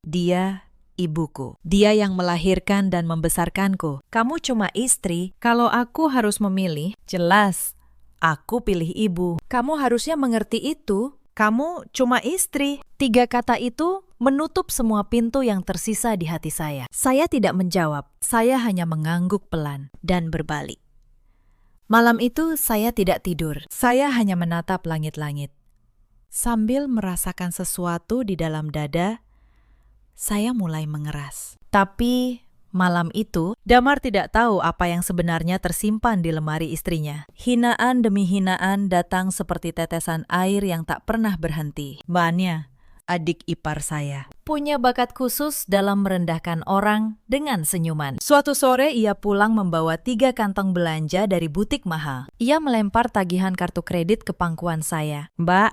dia ibuku. Dia yang melahirkan dan membesarkanku. Kamu cuma istri. Kalau aku harus memilih, jelas aku pilih ibu. Kamu harusnya mengerti itu. Kamu cuma istri." 3 kata itu menutup semua pintu yang tersisa di hati saya. Saya tidak menjawab. Saya hanya mengangguk pelan dan berbalik. Malam itu saya tidak tidur. Saya hanya menatap langit-langit. Sambil merasakan sesuatu di dalam dada, saya mulai mengeras. Tapi malam itu, Damar tidak tahu apa yang sebenarnya tersimpan di lemari istrinya. Hinaan demi hinaan datang seperti tetesan air yang tak pernah berhenti. Mbaknya, adik ipar saya, punya bakat khusus dalam merendahkan orang dengan senyuman. Suatu sore ia pulang membawa 3 kantong belanja dari butik mahal. Ia melempar tagihan kartu kredit ke pangkuan saya. "Mbak,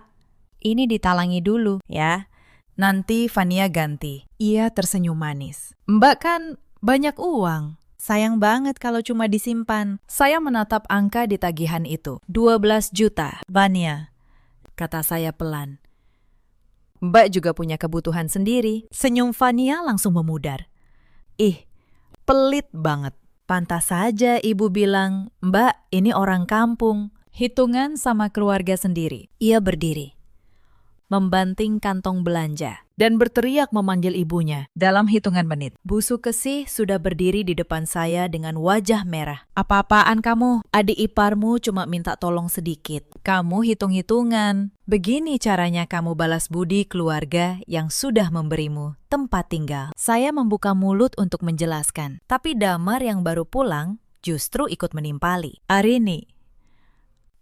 ini ditalangi dulu ya. Nanti Fania ganti." Ia tersenyum manis. "Mbak kan banyak uang. Sayang banget kalau cuma disimpan." Saya menatap angka di tagihan itu. 12 juta, Fania, kata saya pelan. "Mbak juga punya kebutuhan sendiri." Senyum Fania langsung memudar. "Ih, pelit banget. Pantas saja ibu bilang, Mbak ini orang kampung. Hitungan sama keluarga sendiri." Ia berdiri, membanting kantong belanja, dan berteriak memanggil ibunya. Dalam hitungan menit, Bu Sukesi sudah berdiri di depan saya dengan wajah merah. "Apa-apaan kamu? Adik iparmu cuma minta tolong sedikit. Kamu hitung-hitungan. Begini caranya kamu balas budi keluarga yang sudah memberimu tempat tinggal." Saya membuka mulut untuk menjelaskan, tapi Damar yang baru pulang justru ikut menimpali. "Arini,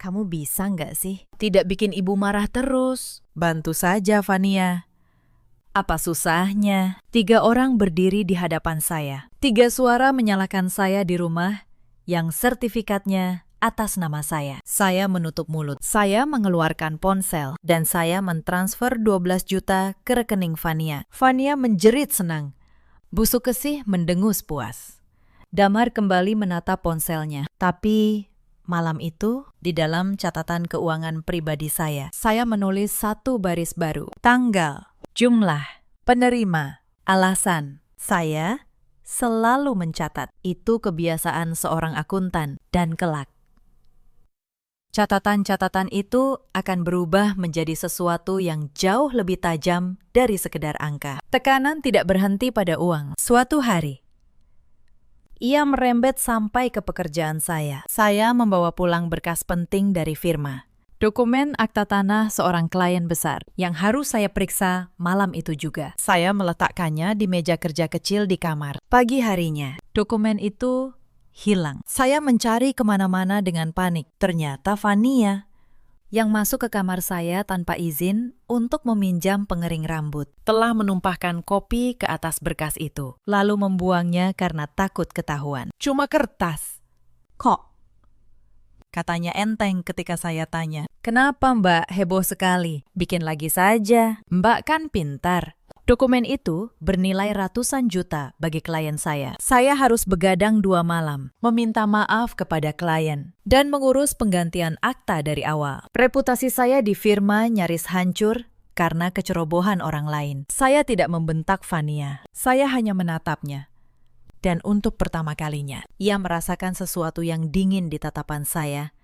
kamu bisa nggak sih tidak bikin ibu marah terus? Bantu saja Fania." Apa susahnya? 3 orang berdiri di hadapan saya. 3 suara menyalahkan saya di rumah yang sertifikatnya atas nama saya. Saya menutup mulut. Saya mengeluarkan ponsel dan saya mentransfer 12 juta ke rekening Fania. Fania menjerit senang. Bu Sukesi mendengus puas. Damar kembali menatap ponselnya. Tapi malam itu, di dalam catatan keuangan pribadi saya menulis 1 baris baru. Tanggal, jumlah, penerima, alasan. Saya selalu mencatat. Itu kebiasaan seorang akuntan dan kelak catatan-catatan itu akan berubah menjadi sesuatu yang jauh lebih tajam dari sekedar angka. Tekanan tidak berhenti pada uang. Suatu hari, ia merembet sampai ke pekerjaan saya. Saya membawa pulang berkas penting dari firma. Dokumen akta tanah seorang klien besar yang harus saya periksa malam itu juga. Saya meletakkannya di meja kerja kecil di kamar. Pagi harinya, dokumen itu hilang. Saya mencari kemana-mana dengan panik. Ternyata Fania yang masuk ke kamar saya tanpa izin untuk meminjam pengering rambut telah menumpahkan kopi ke atas berkas itu, lalu membuangnya karena takut ketahuan. "Cuma kertas." "Kok?" katanya enteng ketika saya tanya. "Kenapa Mbak heboh sekali? Bikin lagi saja. Mbak kan pintar." Dokumen itu bernilai ratusan juta bagi klien saya. Saya harus begadang 2 malam, meminta maaf kepada klien, dan mengurus penggantian akta dari awal. Reputasi saya di firma nyaris hancur karena kecerobohan orang lain. Saya tidak membentak Fania, saya hanya menatapnya. Dan untuk pertama kalinya, ia merasakan sesuatu yang dingin di tatapan saya,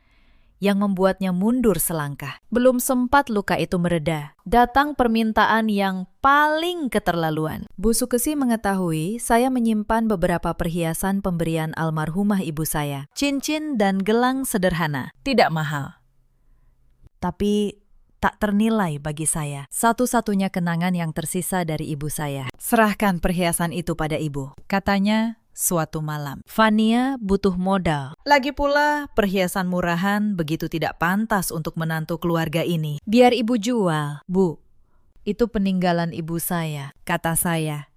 yang membuatnya mundur selangkah. Belum sempat luka itu mereda, datang permintaan yang paling keterlaluan. Bu Sukesi mengetahui saya menyimpan beberapa perhiasan pemberian almarhumah ibu saya. Cincin dan gelang sederhana, tidak mahal. Tapi tak ternilai bagi saya. Satu-satunya kenangan yang tersisa dari ibu saya. Serahkan perhiasan itu pada ibu, katanya suatu malam. Fania butuh modal. Lagi pula, perhiasan murahan begitu tidak pantas untuk menantu keluarga ini. Biar ibu jual. Bu, itu peninggalan ibu saya, kata saya.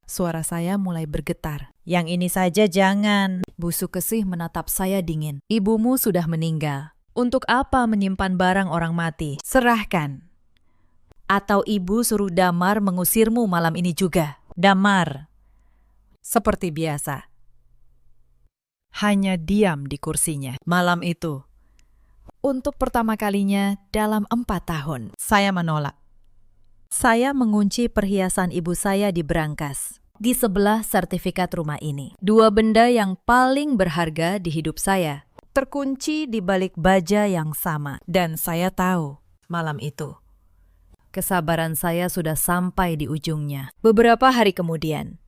Suara saya mulai bergetar. Yang ini saja jangan. Bu Sukesih menatap saya dingin. Ibumu sudah meninggal. Untuk apa menyimpan barang orang mati? Serahkan. Atau ibu suruh Damar mengusirmu malam ini juga. Damar. Seperti biasa. Hanya diam di kursinya. Malam itu. Untuk pertama kalinya dalam 4 tahun. Saya menolak. Saya mengunci perhiasan ibu saya di berangkas, di sebelah sertifikat rumah ini. 2 benda yang paling berharga di hidup saya, terkunci di balik baja yang sama. Dan saya tahu, malam itu, kesabaran saya sudah sampai di ujungnya. Beberapa hari kemudian,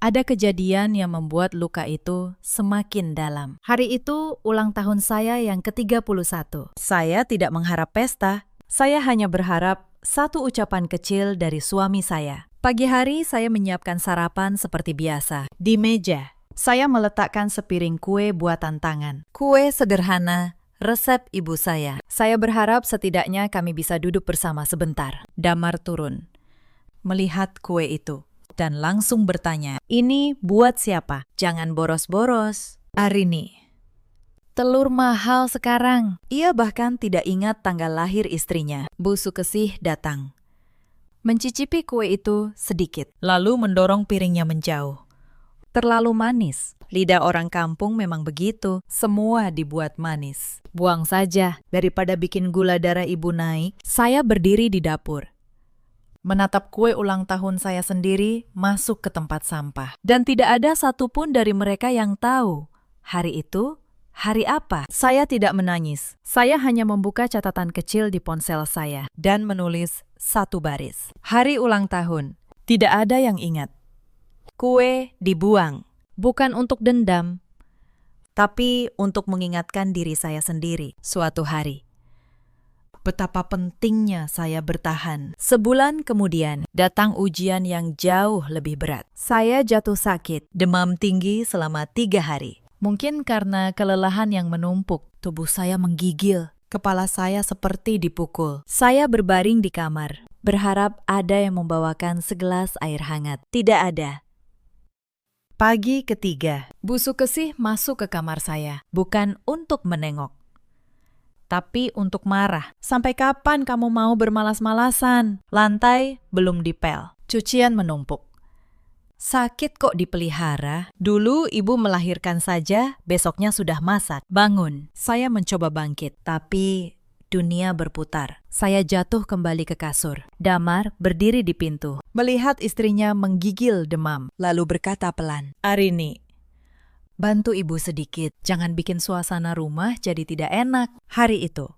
ada kejadian yang membuat luka itu semakin dalam. Hari itu ulang tahun saya yang ke-31. Saya tidak mengharap pesta, saya hanya berharap satu ucapan kecil dari suami saya. Pagi hari saya menyiapkan sarapan seperti biasa. Di meja, saya meletakkan sepiring kue buatan tangan. Kue sederhana, resep ibu saya. Saya berharap setidaknya kami bisa duduk bersama sebentar. Damar turun, melihat kue itu, dan langsung bertanya, "Ini buat siapa? Jangan boros-boros." Arini. Telur mahal sekarang. Ia bahkan tidak ingat tanggal lahir istrinya. Bu Sukesih datang. Mencicipi kue itu sedikit, lalu mendorong piringnya menjauh. Terlalu manis. Lidah orang kampung memang begitu. Semua dibuat manis. Buang saja, daripada bikin gula darah ibu naik. Saya berdiri di dapur, menatap kue ulang tahun saya sendiri masuk ke tempat sampah. Dan tidak ada satupun dari mereka yang tahu hari itu hari apa. Saya tidak menangis. Saya hanya membuka catatan kecil di ponsel saya dan menulis 1 baris. Hari ulang tahun. Tidak ada yang ingat. Kue dibuang. Bukan untuk dendam, tapi untuk mengingatkan diri saya sendiri suatu hari. Betapa pentingnya saya bertahan. Sebulan kemudian, datang ujian yang jauh lebih berat. Saya jatuh sakit, demam tinggi selama 3 hari. Mungkin karena kelelahan yang menumpuk, tubuh saya menggigil. Kepala saya seperti dipukul. Saya berbaring di kamar, berharap ada yang membawakan segelas air hangat. Tidak ada. Pagi ketiga, Bu Sukesih masuk ke kamar saya, bukan untuk menengok, tapi untuk marah. Sampai kapan kamu mau bermalas-malasan? Lantai belum dipel, cucian menumpuk. Sakit kok dipelihara? Dulu ibu melahirkan saja, besoknya sudah masak. Bangun, saya mencoba bangkit, tapi dunia berputar. Saya jatuh kembali ke kasur. Damar berdiri di pintu, melihat istrinya menggigil demam, lalu berkata pelan, "Arini, bantu ibu sedikit, jangan bikin suasana rumah jadi tidak enak." Hari itu,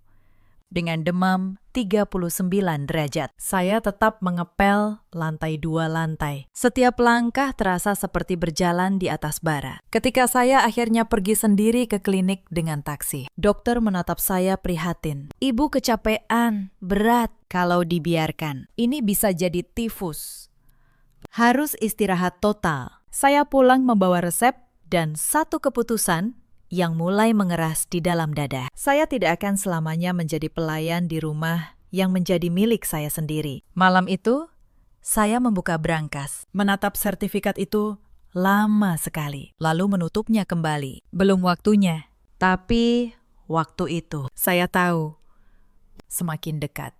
dengan demam 39 derajat, saya tetap mengepel lantai 2 lantai. Setiap langkah terasa seperti berjalan di atas bara. Ketika saya akhirnya pergi sendiri ke klinik dengan taksi, dokter menatap saya prihatin. "Ibu kecapean, berat. Kalau dibiarkan, ini bisa jadi tifus. Harus istirahat total." Saya pulang membawa resep dan satu keputusan yang mulai mengeras di dalam dada. Saya tidak akan selamanya menjadi pelayan di rumah yang menjadi milik saya sendiri. Malam itu, saya membuka berangkas, menatap sertifikat itu lama sekali, lalu menutupnya kembali. Belum waktunya, tapi waktu itu, saya tahu, semakin dekat.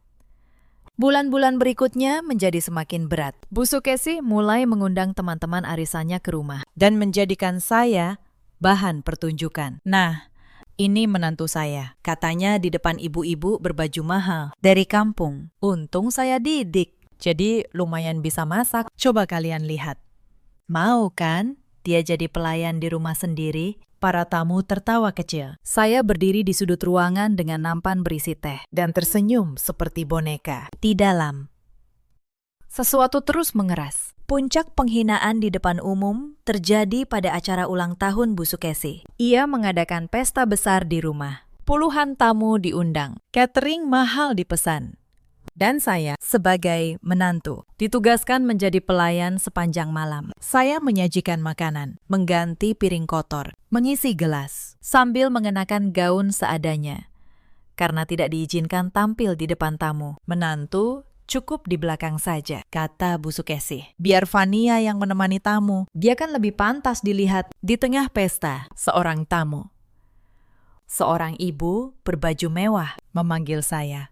Bulan-bulan berikutnya menjadi semakin berat. Bu Sukesih mulai mengundang teman-teman arisannya ke rumah dan menjadikan saya bahan pertunjukan. "Nah, ini menantu saya," katanya di depan ibu-ibu berbaju mahal dari kampung. "Untung saya didik, jadi lumayan bisa masak. Coba kalian lihat. Mau kan dia jadi pelayan di rumah sendiri?" Para tamu tertawa kecil. Saya berdiri di sudut ruangan dengan nampan berisi teh dan tersenyum seperti boneka. Di dalam, sesuatu terus mengeras. Puncak penghinaan di depan umum terjadi pada acara ulang tahun Bu Sukesih. Ia mengadakan pesta besar di rumah. Puluhan tamu diundang. Catering mahal dipesan. Dan saya sebagai menantu ditugaskan menjadi pelayan sepanjang malam. Saya menyajikan makanan, mengganti piring kotor, mengisi gelas, sambil mengenakan gaun seadanya. Karena tidak diizinkan tampil di depan tamu, menantu cukup di belakang saja, kata Bu Sukesi. Biar Fania yang menemani tamu, dia kan lebih pantas dilihat di tengah pesta. Seorang tamu. Seorang ibu berbaju mewah memanggil saya.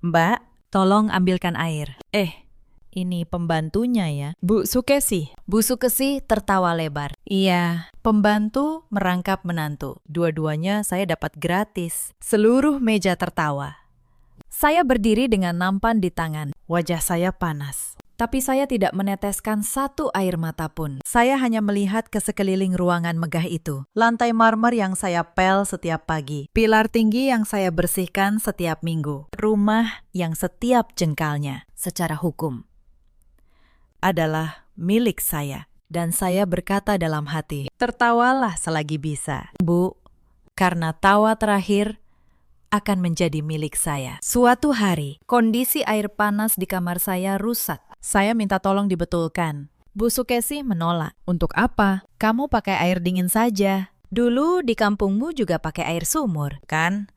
Mbak, tolong ambilkan air. Ini pembantunya ya. Bu Sukesi. Bu Sukesi tertawa lebar. Iya, pembantu merangkap menantu. Dua-duanya saya dapat gratis. Seluruh meja tertawa. Saya berdiri dengan nampan di tangan. Wajah saya panas. Tapi saya tidak meneteskan satu air mata pun. Saya hanya melihat ke sekeliling ruangan megah itu. Lantai marmer yang saya pel setiap pagi. Pilar tinggi yang saya bersihkan setiap minggu. Rumah yang setiap jengkalnya, secara hukum, adalah milik saya. Dan saya berkata dalam hati, tertawalah selagi bisa. Bu, karena tawa terakhir akan menjadi milik saya. Suatu hari, kondisi air panas di kamar saya rusak. Saya minta tolong dibetulkan. Bu Sukesi menolak. Untuk apa? Kamu pakai air dingin saja. Dulu di kampungmu juga pakai air sumur, kan?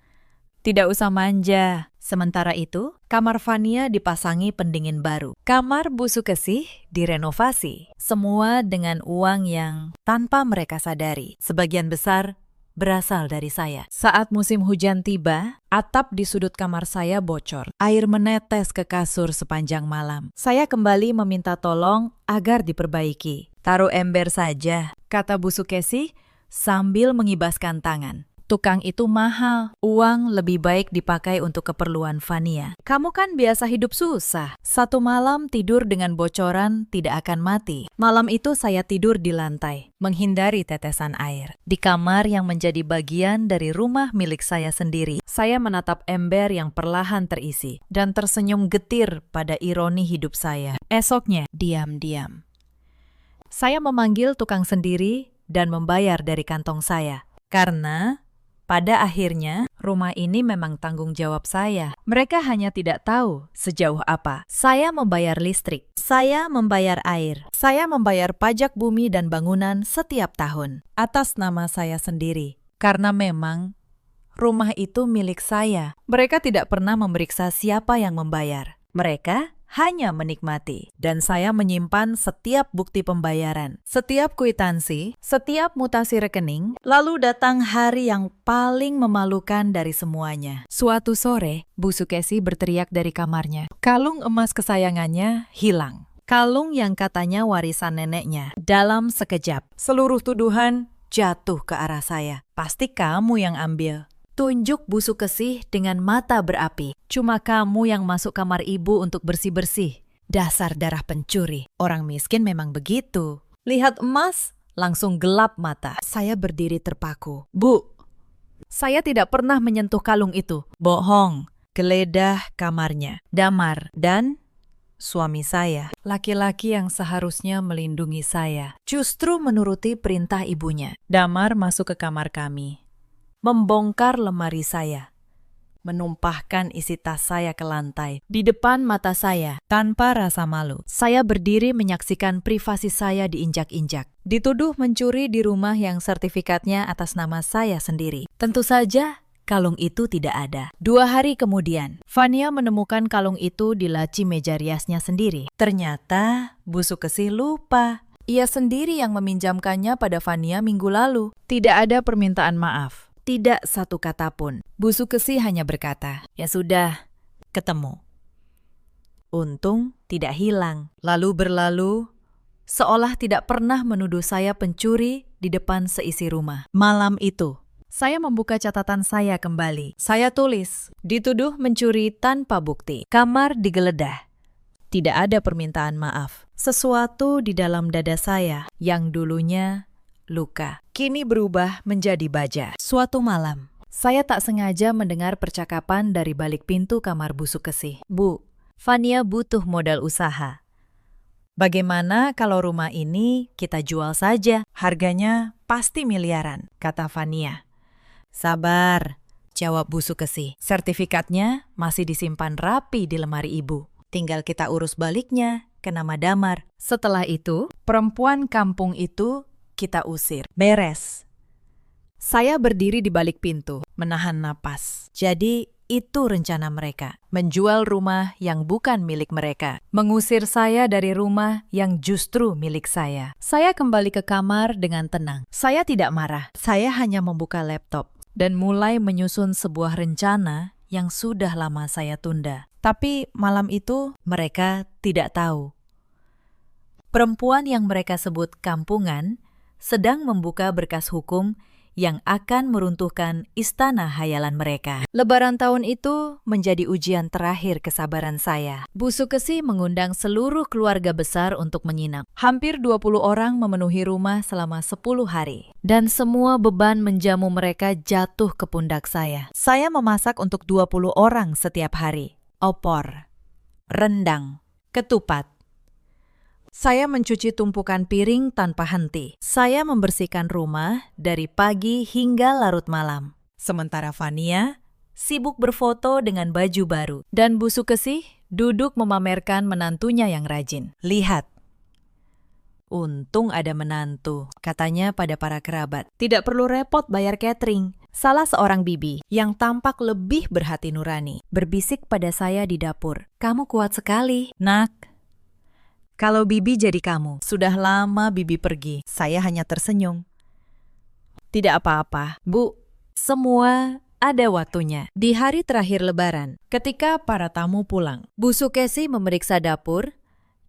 Tidak usah manja. Sementara itu, kamar Fania dipasangi pendingin baru. Kamar Bu Sukesi direnovasi. Semua dengan uang yang tanpa mereka sadari. Sebagian besar berasal dari saya. Saat musim hujan tiba, atap di sudut kamar saya bocor. Air menetes ke kasur sepanjang malam. Saya kembali meminta tolong agar diperbaiki. Taruh ember saja, kata Bu Sukesi sambil mengibaskan tangan. Tukang itu mahal. Uang lebih baik dipakai untuk keperluan Fania. Kamu kan biasa hidup susah. Satu malam tidur dengan bocoran tidak akan mati. Malam itu saya tidur di lantai, menghindari tetesan air. Di kamar yang menjadi bagian dari rumah milik saya sendiri, saya menatap ember yang perlahan terisi dan tersenyum getir pada ironi hidup saya. Esoknya, diam-diam, saya memanggil tukang sendiri dan membayar dari kantong saya. Karena pada akhirnya, rumah ini memang tanggung jawab saya. Mereka hanya tidak tahu sejauh apa. Saya membayar listrik, saya membayar air, saya membayar pajak bumi dan bangunan setiap tahun atas nama saya sendiri. Karena memang rumah itu milik saya. Mereka tidak pernah memeriksa siapa yang membayar. Mereka hanya menikmati. Dan saya menyimpan setiap bukti pembayaran, setiap kwitansi, setiap mutasi rekening. Lalu datang hari yang paling memalukan dari semuanya. Suatu sore, Bu Sukesi berteriak dari kamarnya. Kalung emas kesayangannya hilang. Kalung yang katanya warisan neneknya. Dalam sekejap, seluruh tuduhan jatuh ke arah saya. Pasti kamu yang ambil. Tunjuk Bu Sukesi dengan mata berapi. Cuma kamu yang masuk kamar ibu untuk bersih-bersih. Dasar darah pencuri. Orang miskin memang begitu. Lihat emas, langsung gelap mata. Saya berdiri terpaku. Bu, saya tidak pernah menyentuh kalung itu. Bohong. Geledah kamarnya. Damar dan suami saya. Laki-laki yang seharusnya melindungi saya. Justru menuruti perintah ibunya. Damar masuk ke kamar kami. Membongkar lemari saya, menumpahkan isi tas saya ke lantai, di depan mata saya, tanpa rasa malu. Saya berdiri menyaksikan privasi saya diinjak-injak. Dituduh mencuri di rumah yang sertifikatnya atas nama saya sendiri. Tentu saja, kalung itu tidak ada. 2 hari kemudian, Fania menemukan kalung itu di laci meja riasnya sendiri. Ternyata, Bu Sukesi lupa. Ia sendiri yang meminjamkannya pada Fania minggu lalu. Tidak ada permintaan maaf. Tidak satu kata pun. Bu Sukesi hanya berkata, ya sudah, ketemu. Untung tidak hilang. Lalu berlalu, seolah tidak pernah menuduh saya pencuri di depan seisi rumah. Malam itu, saya membuka catatan saya kembali. Saya tulis, dituduh mencuri tanpa bukti. Kamar digeledah. Tidak ada permintaan maaf. Sesuatu di dalam dada saya yang dulunya luka, kini berubah menjadi baja. Suatu malam, saya tak sengaja mendengar percakapan dari balik pintu kamar Bu Sukesi. Bu, Fania butuh modal usaha. Bagaimana kalau rumah ini kita jual saja? Harganya pasti miliaran, kata Fania. Sabar, jawab Bu Sukesi. Sertifikatnya masih disimpan rapi di lemari ibu. Tinggal kita urus baliknya ke nama Damar. Setelah itu, perempuan kampung itu kita usir. Beres. Saya berdiri di balik pintu, menahan napas. Jadi, itu rencana mereka. Menjual rumah yang bukan milik mereka. Mengusir saya dari rumah yang justru milik saya. Saya kembali ke kamar dengan tenang. Saya tidak marah. Saya hanya membuka laptop dan mulai menyusun sebuah rencana yang sudah lama saya tunda. Tapi malam itu mereka tidak tahu. Perempuan yang mereka sebut kampungan sedang membuka berkas hukum yang akan meruntuhkan istana hayalan mereka. Lebaran tahun itu menjadi ujian terakhir kesabaran saya. Bu Sukesi mengundang seluruh keluarga besar untuk menginap. Hampir 20 orang memenuhi rumah selama 10 hari. Dan semua beban menjamu mereka jatuh ke pundak saya. Saya memasak untuk 20 orang setiap hari. Opor, rendang, ketupat. Saya mencuci tumpukan piring tanpa henti. Saya membersihkan rumah dari pagi hingga larut malam. Sementara Fania sibuk berfoto dengan baju baru. Dan Bu Sukesi duduk memamerkan menantunya yang rajin. Lihat. Untung ada menantu, katanya pada para kerabat. Tidak perlu repot bayar catering. Salah seorang bibi yang tampak lebih berhati nurani berbisik pada saya di dapur. Kamu kuat sekali, Nak. Kalau Bibi jadi kamu, sudah lama Bibi pergi. Saya hanya tersenyum. Tidak apa-apa, Bu. Semua ada waktunya. Di hari terakhir Lebaran, ketika para tamu pulang, Bu Sukesi memeriksa dapur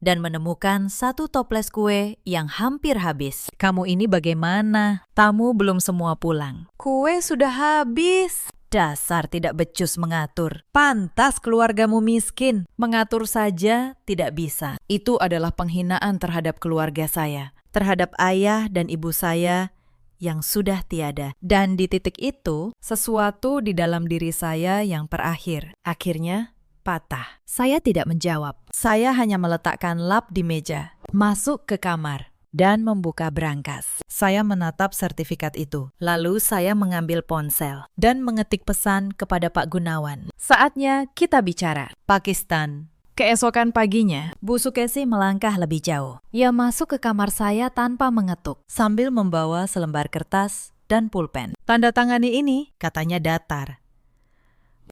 dan menemukan satu toples kue yang hampir habis. Kamu ini bagaimana? Tamu belum semua pulang. Kue sudah habis. Dasar tidak becus mengatur. Pantas keluargamu miskin. Mengatur saja tidak bisa. Itu adalah penghinaan terhadap keluarga saya. Terhadap ayah dan ibu saya yang sudah tiada. Dan di titik itu, sesuatu di dalam diri saya yang berakhir. Akhirnya, patah. Saya tidak menjawab. Saya hanya meletakkan lap di meja. Masuk ke kamar. Dan membuka brankas. Saya menatap sertifikat itu. Lalu saya mengambil ponsel dan mengetik pesan kepada Pak Gunawan. Saatnya kita bicara. Pakistan. Keesokan paginya, Bu Sukesi melangkah lebih jauh. Ia masuk ke kamar saya tanpa mengetuk, sambil membawa selembar kertas dan pulpen. Tanda tangani ini, katanya datar.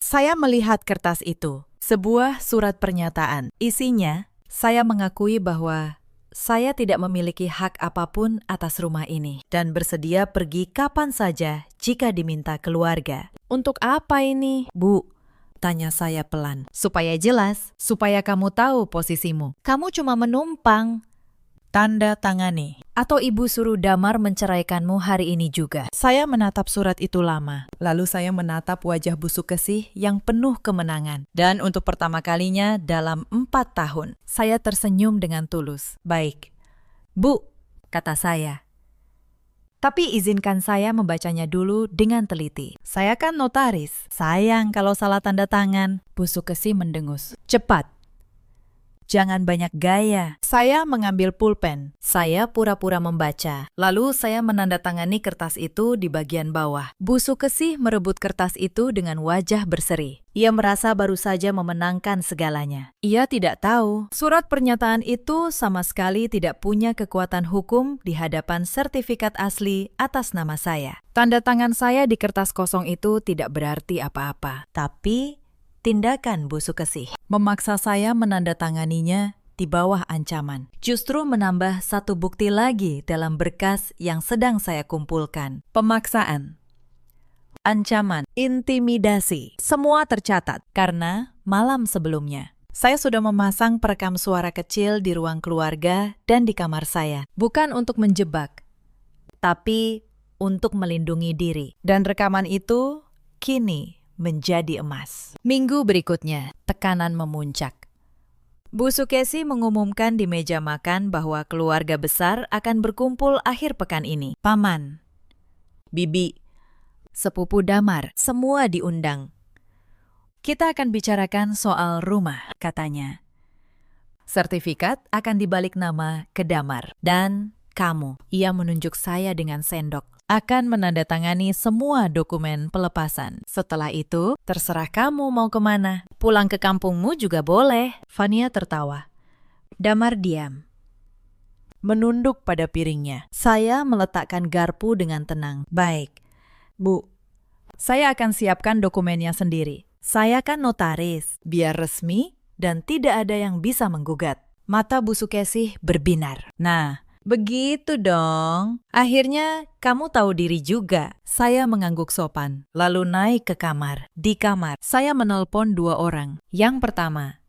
Saya melihat kertas itu, sebuah surat pernyataan. Isinya, saya mengakui bahwa saya tidak memiliki hak apapun atas rumah ini dan bersedia pergi kapan saja jika diminta keluarga. Untuk apa ini, Bu? Tanya saya pelan. Supaya jelas, supaya kamu tahu posisimu. Kamu cuma menumpang. Tanda tangani. Atau ibu suruh Damar menceraikanmu hari ini juga. Saya menatap surat itu lama. Lalu saya menatap wajah Bu Sukesi yang penuh kemenangan. Dan untuk pertama kalinya dalam 4 tahun, saya tersenyum dengan tulus. Baik. Bu, kata saya. Tapi izinkan saya membacanya dulu dengan teliti. Saya kan notaris. Sayang kalau salah tanda tangan. Bu Sukesi mendengus. Cepat. Jangan banyak gaya. Saya mengambil pulpen. Saya pura-pura membaca. Lalu saya menandatangani kertas itu di bagian bawah. Bu Sukesi merebut kertas itu dengan wajah berseri. Ia merasa baru saja memenangkan segalanya. Ia tidak tahu, surat pernyataan itu sama sekali tidak punya kekuatan hukum di hadapan sertifikat asli atas nama saya. Tanda tangan saya di kertas kosong itu tidak berarti apa-apa. Tapi tindakan Bu Sukesi memaksa saya menandatanganinya di bawah ancaman. Justru menambah satu bukti lagi dalam berkas yang sedang saya kumpulkan. Pemaksaan, ancaman, intimidasi, semua tercatat karena malam sebelumnya saya sudah memasang perekam suara kecil di ruang keluarga dan di kamar saya. Bukan untuk menjebak, tapi untuk melindungi diri. Dan rekaman itu kini menjadi emas. Minggu berikutnya, tekanan memuncak. Bu Sukesi mengumumkan di meja makan bahwa keluarga besar akan berkumpul akhir pekan ini. Paman, Bibi, sepupu Damar, semua diundang. Kita akan bicarakan soal rumah, katanya. Sertifikat akan dibalik nama ke Damar. Dan kamu, ia menunjuk saya dengan sendok, akan menandatangani semua dokumen pelepasan. Setelah itu, terserah kamu mau kemana. Pulang ke kampungmu juga boleh. Fania tertawa. Damar diam, menunduk pada piringnya. Saya meletakkan garpu dengan tenang. Baik, Bu. Saya akan siapkan dokumennya sendiri. Saya kan notaris, biar resmi dan tidak ada yang bisa menggugat. Mata Bu Sukesih berbinar. Nah, begitu dong. Akhirnya kamu tahu diri juga. Saya mengangguk sopan, lalu naik ke kamar. Di kamar, saya menelpon 2 orang. Yang pertama,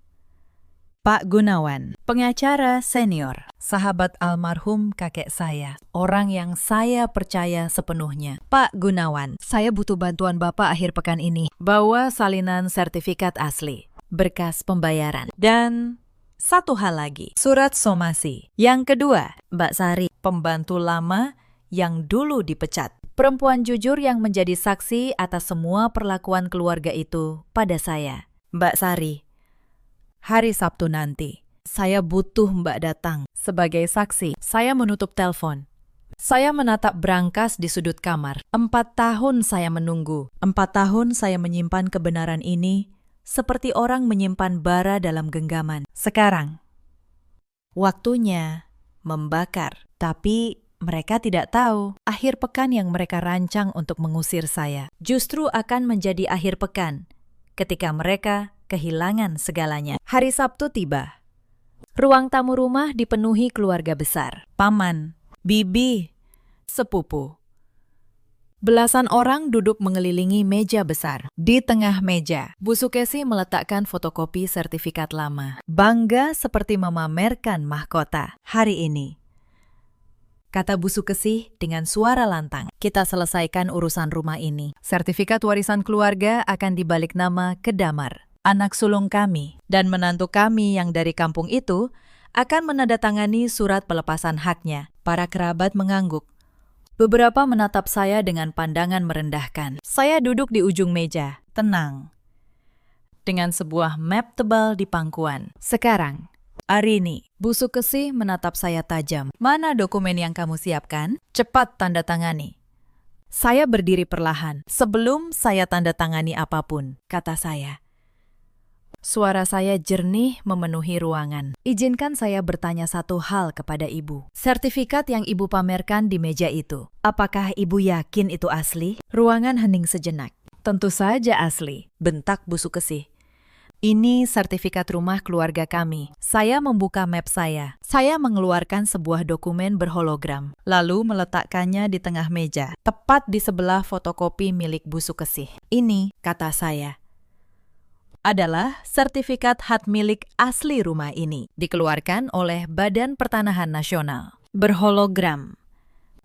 Pak Gunawan, pengacara senior, sahabat almarhum kakek saya, orang yang saya percaya sepenuhnya. Pak Gunawan, saya butuh bantuan Bapak akhir pekan ini. Bawa salinan sertifikat asli, berkas pembayaran, dan satu hal lagi, surat somasi. Yang kedua, Mbak Sari, pembantu lama yang dulu dipecat. Perempuan jujur yang menjadi saksi atas semua perlakuan keluarga itu pada saya. Mbak Sari, hari Sabtu nanti, saya butuh Mbak datang sebagai saksi. Saya menutup telepon. Saya menatap brankas di sudut kamar. 4 tahun saya menunggu. 4 tahun saya menyimpan kebenaran ini seperti orang menyimpan bara dalam genggaman. Sekarang, waktunya membakar. Tapi mereka tidak tahu akhir pekan yang mereka rancang untuk mengusir saya justru akan menjadi akhir pekan ketika mereka kehilangan segalanya. Hari Sabtu tiba. Ruang tamu rumah dipenuhi keluarga besar. Paman, bibi, sepupu. Belasan orang duduk mengelilingi meja besar. Di tengah meja, Bu Sukesih meletakkan fotokopi sertifikat lama. Bangga seperti memamerkan mahkota. Hari ini, kata Bu Sukesih dengan suara lantang, kita selesaikan urusan rumah ini. Sertifikat warisan keluarga akan dibalik nama ke Damar, anak sulung kami, dan menantu kami yang dari kampung itu akan menandatangani surat pelepasan haknya. Para kerabat mengangguk. Beberapa menatap saya dengan pandangan merendahkan. Saya duduk di ujung meja, tenang, dengan sebuah map tebal di pangkuan. Sekarang, Arini, Bu Sukesih menatap saya tajam. Mana dokumen yang kamu siapkan? Cepat tanda tangani. Saya berdiri perlahan. Sebelum saya tanda tangani apapun, kata saya. Suara saya jernih memenuhi ruangan. Izinkan saya bertanya satu hal kepada Ibu. Sertifikat yang Ibu pamerkan di meja itu, apakah Ibu yakin itu asli? Ruangan hening sejenak. Tentu saja asli, bentak Bu Sukesih. Ini sertifikat rumah keluarga kami. Saya membuka map saya. Saya mengeluarkan sebuah dokumen berhologram, lalu meletakkannya di tengah meja, tepat di sebelah fotokopi milik Bu Sukesih. Ini, kata saya, adalah sertifikat hak milik asli rumah ini, dikeluarkan oleh Badan Pertanahan Nasional. Berhologram.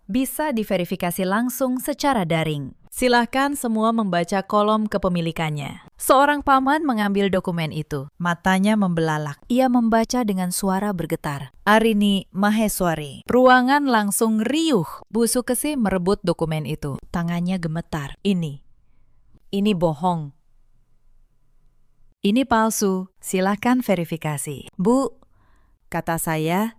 Bisa diverifikasi langsung secara daring. Silahkan semua membaca kolom kepemilikannya. Seorang paman mengambil dokumen itu. Matanya membelalak. Ia membaca dengan suara bergetar. Arini Maheswari. Ruangan langsung riuh. Bu Sukesih merebut dokumen itu. Tangannya gemetar. Ini bohong. Ini palsu, silakan verifikasi. Bu, kata saya,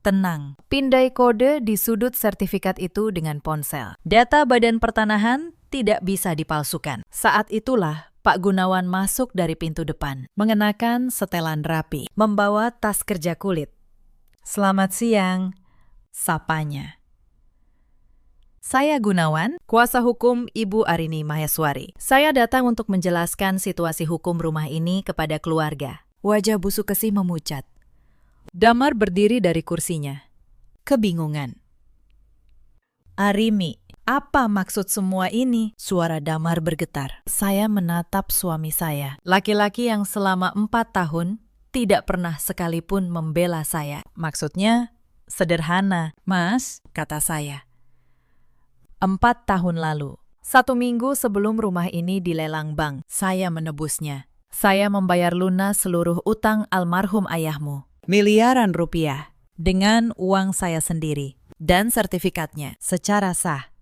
tenang. Pindai kode di sudut sertifikat itu dengan ponsel. Data Badan Pertanahan tidak bisa dipalsukan. Saat itulah Pak Gunawan masuk dari pintu depan, mengenakan setelan rapi, membawa tas kerja kulit. Selamat siang, sapanya. Saya Gunawan, kuasa hukum Ibu Arini Maheswari. Saya datang untuk menjelaskan situasi hukum rumah ini kepada keluarga. Wajah Bu Sukesih memucat. Damar berdiri dari kursinya. Kebingungan. Arimi, apa maksud semua ini? Suara Damar bergetar. Saya menatap suami saya. Laki-laki yang selama 4 tahun tidak pernah sekalipun membela saya. Maksudnya sederhana. Mas, kata saya. 4 tahun lalu, 1 minggu sebelum rumah ini dilelang bank, saya menebusnya. Saya membayar lunas seluruh utang almarhum ayahmu. Miliaran rupiah. Dengan uang saya sendiri. Dan sertifikatnya secara sah.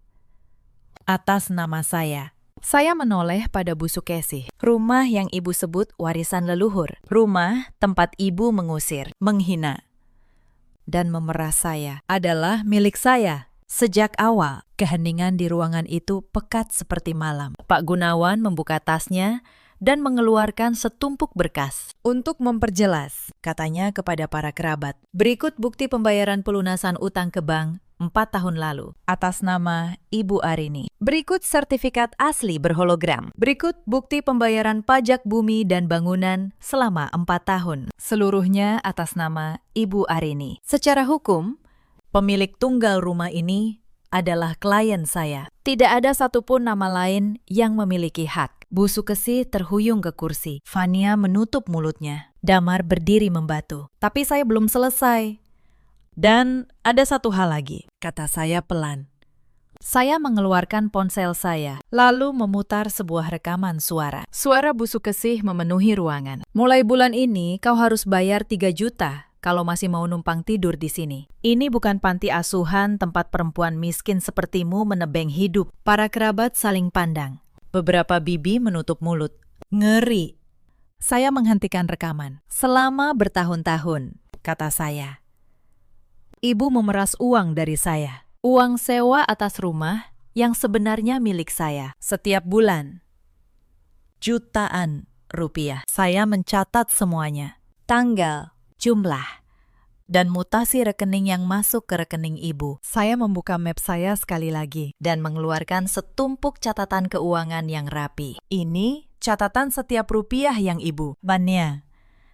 Atas nama saya. Saya menoleh pada Bu Sukesih. Rumah yang Ibu sebut warisan leluhur. Rumah tempat Ibu mengusir, menghina, dan memeras saya adalah milik saya. Sejak awal, keheningan di ruangan itu pekat seperti malam. Pak Gunawan membuka tasnya dan mengeluarkan setumpuk berkas. Untuk memperjelas, katanya kepada para kerabat, berikut bukti pembayaran pelunasan utang ke bank 4 tahun lalu atas nama Ibu Arini. Berikut sertifikat asli berhologram. Berikut bukti pembayaran pajak bumi dan bangunan selama 4 tahun. Seluruhnya atas nama Ibu Arini. Secara hukum, pemilik tunggal rumah ini adalah klien saya. Tidak ada satupun nama lain yang memiliki hak. Bu Sukesi terhuyung ke kursi. Fania menutup mulutnya. Damar berdiri membatu. Tapi saya belum selesai. Dan ada satu hal lagi, kata saya pelan. Saya mengeluarkan ponsel saya, lalu memutar sebuah rekaman suara. Suara Bu Sukesi memenuhi ruangan. Mulai bulan ini kau harus bayar 3 juta kalau masih mau numpang tidur di sini. Ini bukan panti asuhan tempat perempuan miskin sepertimu menebeng hidup. Para kerabat saling pandang. Beberapa bibi menutup mulut. Ngeri. Saya menghentikan rekaman. Selama bertahun-tahun, kata saya. Ibu memeras uang dari saya. Uang sewa atas rumah yang sebenarnya milik saya. Setiap bulan. Jutaan rupiah. Saya mencatat semuanya. Tanggal, jumlah, dan mutasi rekening yang masuk ke rekening ibu. Saya membuka map saya sekali lagi dan mengeluarkan setumpuk catatan keuangan yang rapi. Ini catatan setiap rupiah yang ibu, Vania,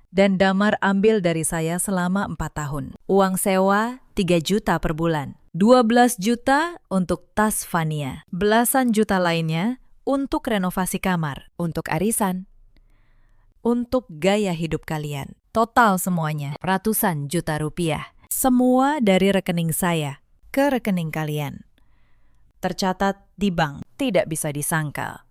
dan Damar ambil dari saya selama 4 tahun. Uang sewa 3 juta per bulan. 12 juta untuk tas Vania. Belasan juta lainnya untuk renovasi kamar, untuk arisan, untuk gaya hidup kalian. Total semuanya, ratusan juta rupiah. Semua dari rekening saya ke rekening kalian. Tercatat di bank, tidak bisa disangkal.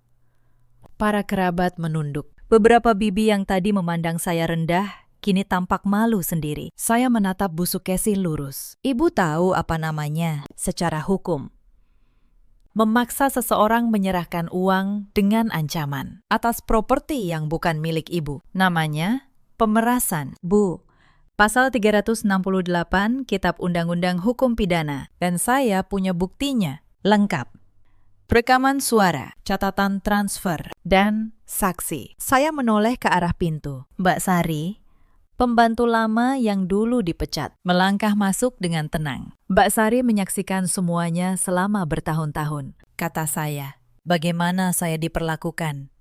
Para kerabat menunduk. Beberapa bibi yang tadi memandang saya rendah, kini tampak malu sendiri. Saya menatap Bu Sukesi lurus. Ibu tahu apa namanya secara hukum. Memaksa seseorang menyerahkan uang dengan ancaman atas properti yang bukan milik ibu. Namanya pemerasan. Bu, pasal 368 Kitab Undang-Undang Hukum Pidana. Dan saya punya buktinya, lengkap. Rekaman suara, catatan transfer, dan saksi. Saya menoleh ke arah pintu. Mbak Sari, pembantu lama yang dulu dipecat, melangkah masuk dengan tenang. Mbak Sari menyaksikan semuanya selama bertahun-tahun. Kata saya, bagaimana saya diperlakukan?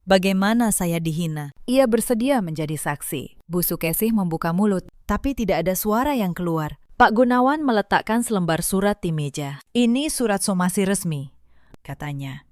Bagaimana saya dihina? Ia bersedia menjadi saksi. Bu Sukesi membuka mulut, tapi tidak ada suara yang keluar. Pak Gunawan meletakkan selembar surat di meja. Ini surat somasi resmi, katanya.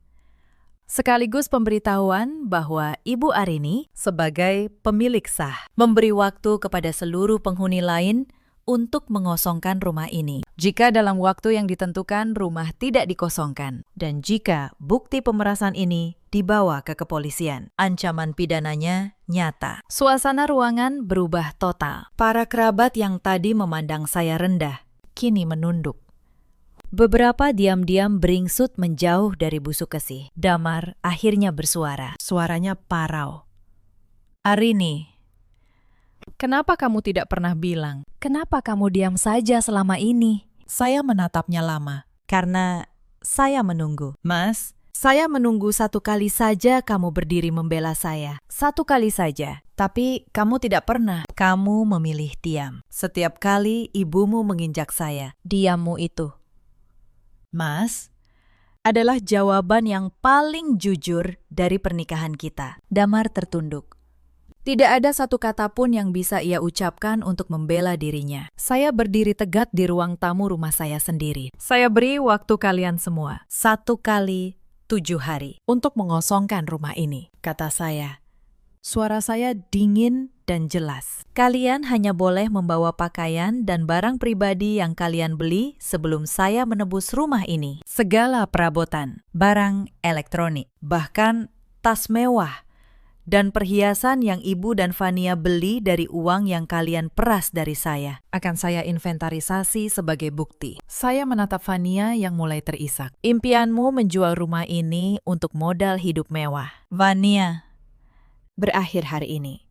Sekaligus pemberitahuan bahwa Ibu Arini sebagai pemilik sah memberi waktu kepada seluruh penghuni lain untuk mengosongkan rumah ini. Jika dalam waktu yang ditentukan rumah tidak dikosongkan, dan jika bukti pemerasan ini dibawa ke kepolisian, ancaman pidananya nyata. Suasana ruangan berubah total. Para kerabat yang tadi memandang saya rendah, kini menunduk. Beberapa diam-diam beringsut menjauh dari Bu Sukesi. Damar akhirnya bersuara. Suaranya parau. Arini, kenapa kamu tidak pernah bilang? Kenapa kamu diam saja selama ini? Saya menatapnya lama, karena saya menunggu. Mas, saya menunggu 1 kali saja kamu berdiri membela saya. 1 kali saja. Tapi kamu tidak pernah. Kamu memilih diam. Setiap kali ibumu menginjak saya, diammu itu, Mas, adalah jawaban yang paling jujur dari pernikahan kita. Damar tertunduk. Tidak ada satu kata pun yang bisa ia ucapkan untuk membela dirinya. Saya berdiri tegak di ruang tamu rumah saya sendiri. Saya beri waktu kalian semua 1 kali 7 hari untuk mengosongkan rumah ini, kata saya. Suara saya dingin dan jelas. Kalian hanya boleh membawa pakaian dan barang pribadi yang kalian beli sebelum saya menebus rumah ini. Segala perabotan, barang elektronik, bahkan tas mewah, dan perhiasan yang Ibu dan Vania beli dari uang yang kalian peras dari saya akan saya inventarisasi sebagai bukti. Saya menatap Vania yang mulai terisak. Impianmu menjual rumah ini untuk modal hidup mewah, Vania, berakhir hari ini.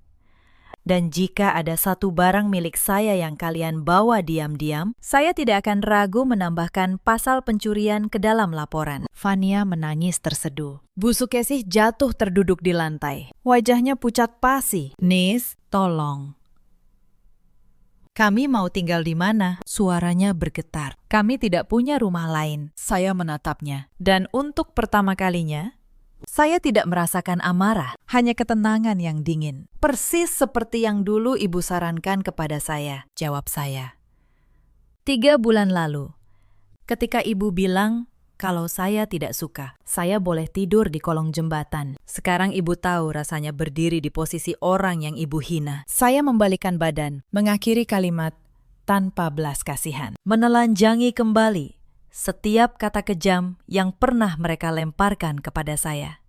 Dan jika ada satu barang milik saya yang kalian bawa diam-diam, saya tidak akan ragu menambahkan pasal pencurian ke dalam laporan. Vania menangis terseduh. Bu Sukesih jatuh terduduk di lantai. Wajahnya pucat pasi. Nis, tolong. Kami mau tinggal di mana? Suaranya bergetar. Kami tidak punya rumah lain. Saya menatapnya. Dan untuk pertama kalinya, saya tidak merasakan amarah, hanya ketenangan yang dingin. Persis seperti yang dulu ibu sarankan kepada saya, jawab saya. 3 bulan lalu, ketika ibu bilang kalau saya tidak suka, saya boleh tidur di kolong jembatan. Sekarang ibu tahu rasanya berdiri di posisi orang yang ibu hina. Saya membalikkan badan, mengakhiri kalimat tanpa belas kasihan. Menelanjangi kembali setiap kata kejam yang pernah mereka lemparkan kepada saya.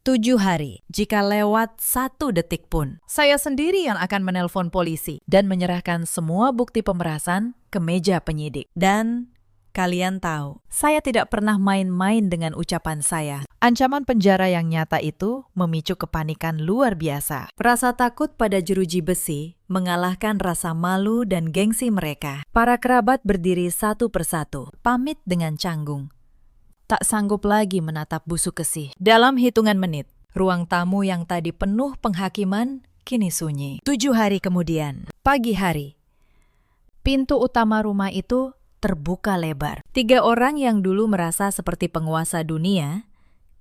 7 hari, jika lewat 1 detik pun, saya sendiri yang akan menelpon polisi dan menyerahkan semua bukti pemerasan ke meja penyidik. Dan kalian tahu, saya tidak pernah main-main dengan ucapan saya. Ancaman penjara yang nyata itu memicu kepanikan luar biasa. Rasa takut pada jeruji besi mengalahkan rasa malu dan gengsi mereka. Para kerabat berdiri satu persatu, pamit dengan canggung. Tak sanggup lagi menatap Bu Sukesih. Dalam hitungan menit, ruang tamu yang tadi penuh penghakiman kini sunyi. 7 hari kemudian, pagi hari, pintu utama rumah itu terbuka lebar. 3 orang yang dulu merasa seperti penguasa dunia,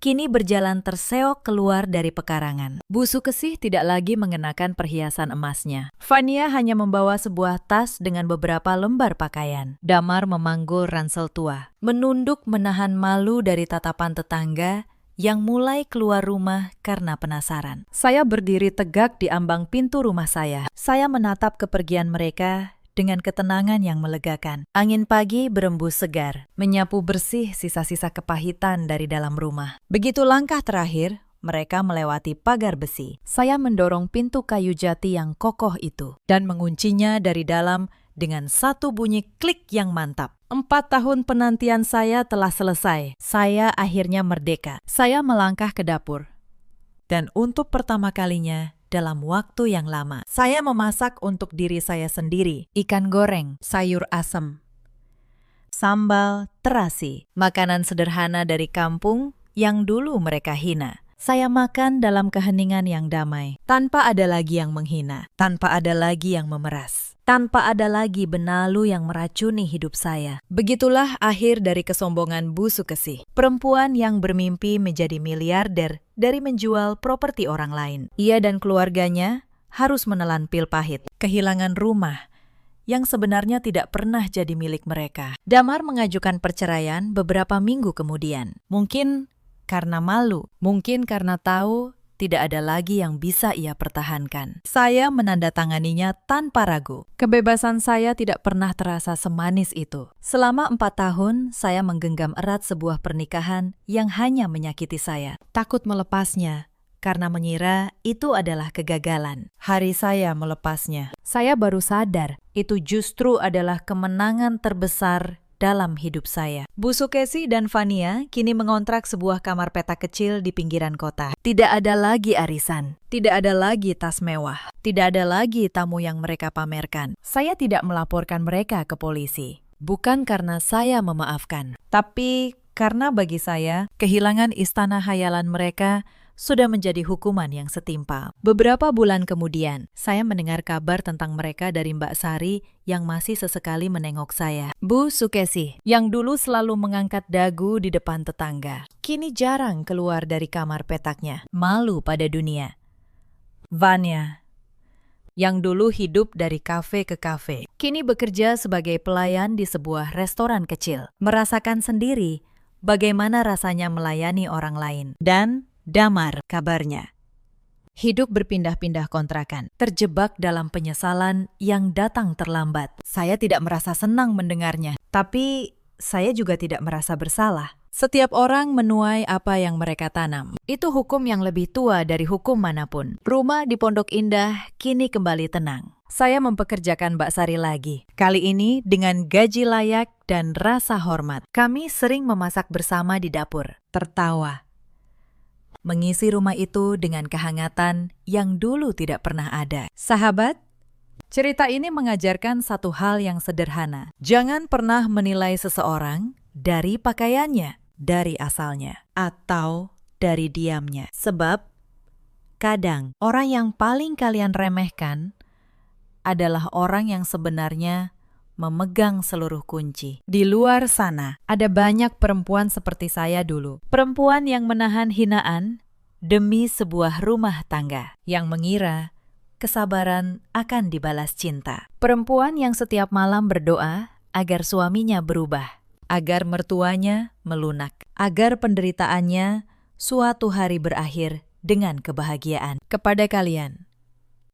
kini berjalan terseok keluar dari pekarangan. Bu Sukesih tidak lagi mengenakan perhiasan emasnya. Vania hanya membawa sebuah tas dengan beberapa lembar pakaian. Damar memanggul ransel tua, menunduk menahan malu dari tatapan tetangga yang mulai keluar rumah karena penasaran. Saya berdiri tegak di ambang pintu rumah saya. Saya menatap kepergian mereka dengan ketenangan yang melegakan. Angin pagi berembus segar, menyapu bersih sisa-sisa kepahitan dari dalam rumah. Begitu langkah terakhir, mereka melewati pagar besi. Saya mendorong pintu kayu jati yang kokoh itu dan menguncinya dari dalam dengan satu bunyi klik yang mantap. 4 tahun penantian saya telah selesai. Saya akhirnya merdeka. Saya melangkah ke dapur. Dan untuk pertama kalinya, dalam waktu yang lama, saya memasak untuk diri saya sendiri ikan goreng, sayur asem, sambal terasi, makanan sederhana dari kampung yang dulu mereka hina. Saya makan dalam keheningan yang damai, tanpa ada lagi yang menghina, tanpa ada lagi yang memeras, tanpa ada lagi benalu yang meracuni hidup saya. Begitulah akhir dari kesombongan Bu Sukesih, perempuan yang bermimpi menjadi miliarder dari menjual properti orang lain. Ia dan keluarganya harus menelan pil pahit, kehilangan rumah yang sebenarnya tidak pernah jadi milik mereka. Damar mengajukan perceraian beberapa minggu kemudian. Mungkin karena malu, mungkin karena tahu tidak ada lagi yang bisa ia pertahankan. Saya menandatanganinya tanpa ragu. Kebebasan saya tidak pernah terasa semanis itu. Selama 4 tahun, saya menggenggam erat sebuah pernikahan yang hanya menyakiti saya. Takut melepasnya, karena mengira itu adalah kegagalan. Hari saya melepasnya. Saya baru sadar, itu justru adalah kemenangan terbesar dalam hidup saya. Bu Sukesih dan Vania kini mengontrak sebuah kamar petak kecil di pinggiran kota. Tidak ada lagi arisan, tidak ada lagi tas mewah, tidak ada lagi tamu yang mereka pamerkan. Saya tidak melaporkan mereka ke polisi. Bukan karena saya memaafkan, tapi karena bagi saya, kehilangan istana hayalan mereka sudah menjadi hukuman yang setimpal. Beberapa bulan kemudian, saya mendengar kabar tentang mereka dari Mbak Sari yang masih sesekali menengok saya. Bu Sukesih, yang dulu selalu mengangkat dagu di depan tetangga, kini jarang keluar dari kamar petaknya, malu pada dunia. Vania, yang dulu hidup dari kafe ke kafe, kini bekerja sebagai pelayan di sebuah restoran kecil, merasakan sendiri bagaimana rasanya melayani orang lain. Dan Damar kabarnya hidup berpindah-pindah kontrakan, terjebak dalam penyesalan yang datang terlambat. Saya tidak merasa senang mendengarnya, tapi saya juga tidak merasa bersalah. Setiap orang menuai apa yang mereka tanam. Itu hukum yang lebih tua dari hukum manapun. Rumah di Pondok Indah kini kembali tenang. Saya mempekerjakan Mbak Sari lagi. Kali ini dengan gaji layak dan rasa hormat. Kami sering memasak bersama di dapur, tertawa, mengisi rumah itu dengan kehangatan yang dulu tidak pernah ada. Sahabat, cerita ini mengajarkan satu hal yang sederhana. Jangan pernah menilai seseorang dari pakaiannya, dari asalnya, atau dari diamnya. Sebab, kadang orang yang paling kalian remehkan adalah orang yang sebenarnya memegang seluruh kunci. Di luar sana, ada banyak perempuan seperti saya dulu. Perempuan yang menahan hinaan demi sebuah rumah tangga, yang mengira kesabaran akan dibalas cinta. Perempuan yang setiap malam berdoa agar suaminya berubah, agar mertuanya melunak, agar penderitaannya suatu hari berakhir dengan kebahagiaan. Kepada kalian,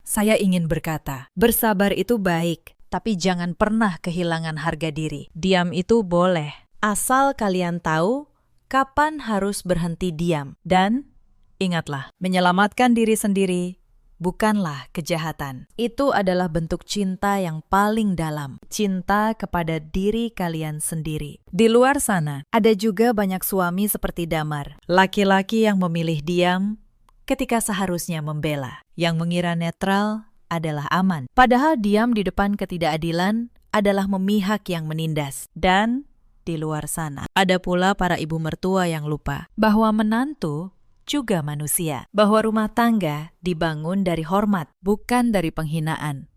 saya ingin berkata, bersabar itu baik, tapi jangan pernah kehilangan harga diri. Diam itu boleh, asal kalian tahu kapan harus berhenti diam. Dan ingatlah, menyelamatkan diri sendiri bukanlah kejahatan. Itu adalah bentuk cinta yang paling dalam, cinta kepada diri kalian sendiri. Di luar sana, ada juga banyak suami seperti Damar, laki-laki yang memilih diam ketika seharusnya membela, yang mengira netral adalah aman. Padahal diam di depan ketidakadilan adalah memihak yang menindas. Dan di luar sana, ada pula para ibu mertua yang lupa bahwa menantu juga manusia, bahwa rumah tangga dibangun dari hormat, bukan dari penghinaan.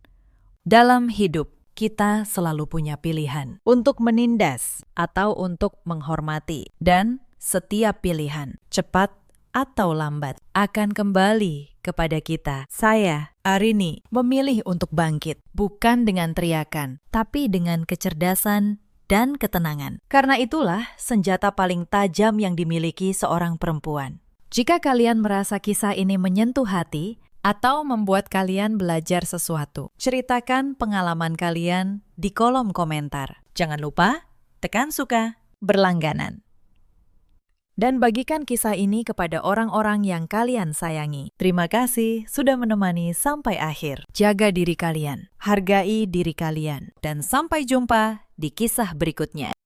Dalam hidup, kita selalu punya pilihan untuk menindas atau untuk menghormati. Dan setiap pilihan, cepat atau lambat, akan kembali kepada kita. Saya, Arini, memilih untuk bangkit, bukan dengan teriakan, tapi dengan kecerdasan dan ketenangan. Karena itulah senjata paling tajam yang dimiliki seorang perempuan. Jika kalian merasa kisah ini menyentuh hati atau membuat kalian belajar sesuatu, ceritakan pengalaman kalian di kolom komentar. Jangan lupa tekan suka berlangganan. Dan bagikan kisah ini kepada orang-orang yang kalian sayangi. Terima kasih sudah menemani sampai akhir. Jaga diri kalian, hargai diri kalian, dan sampai jumpa di kisah berikutnya.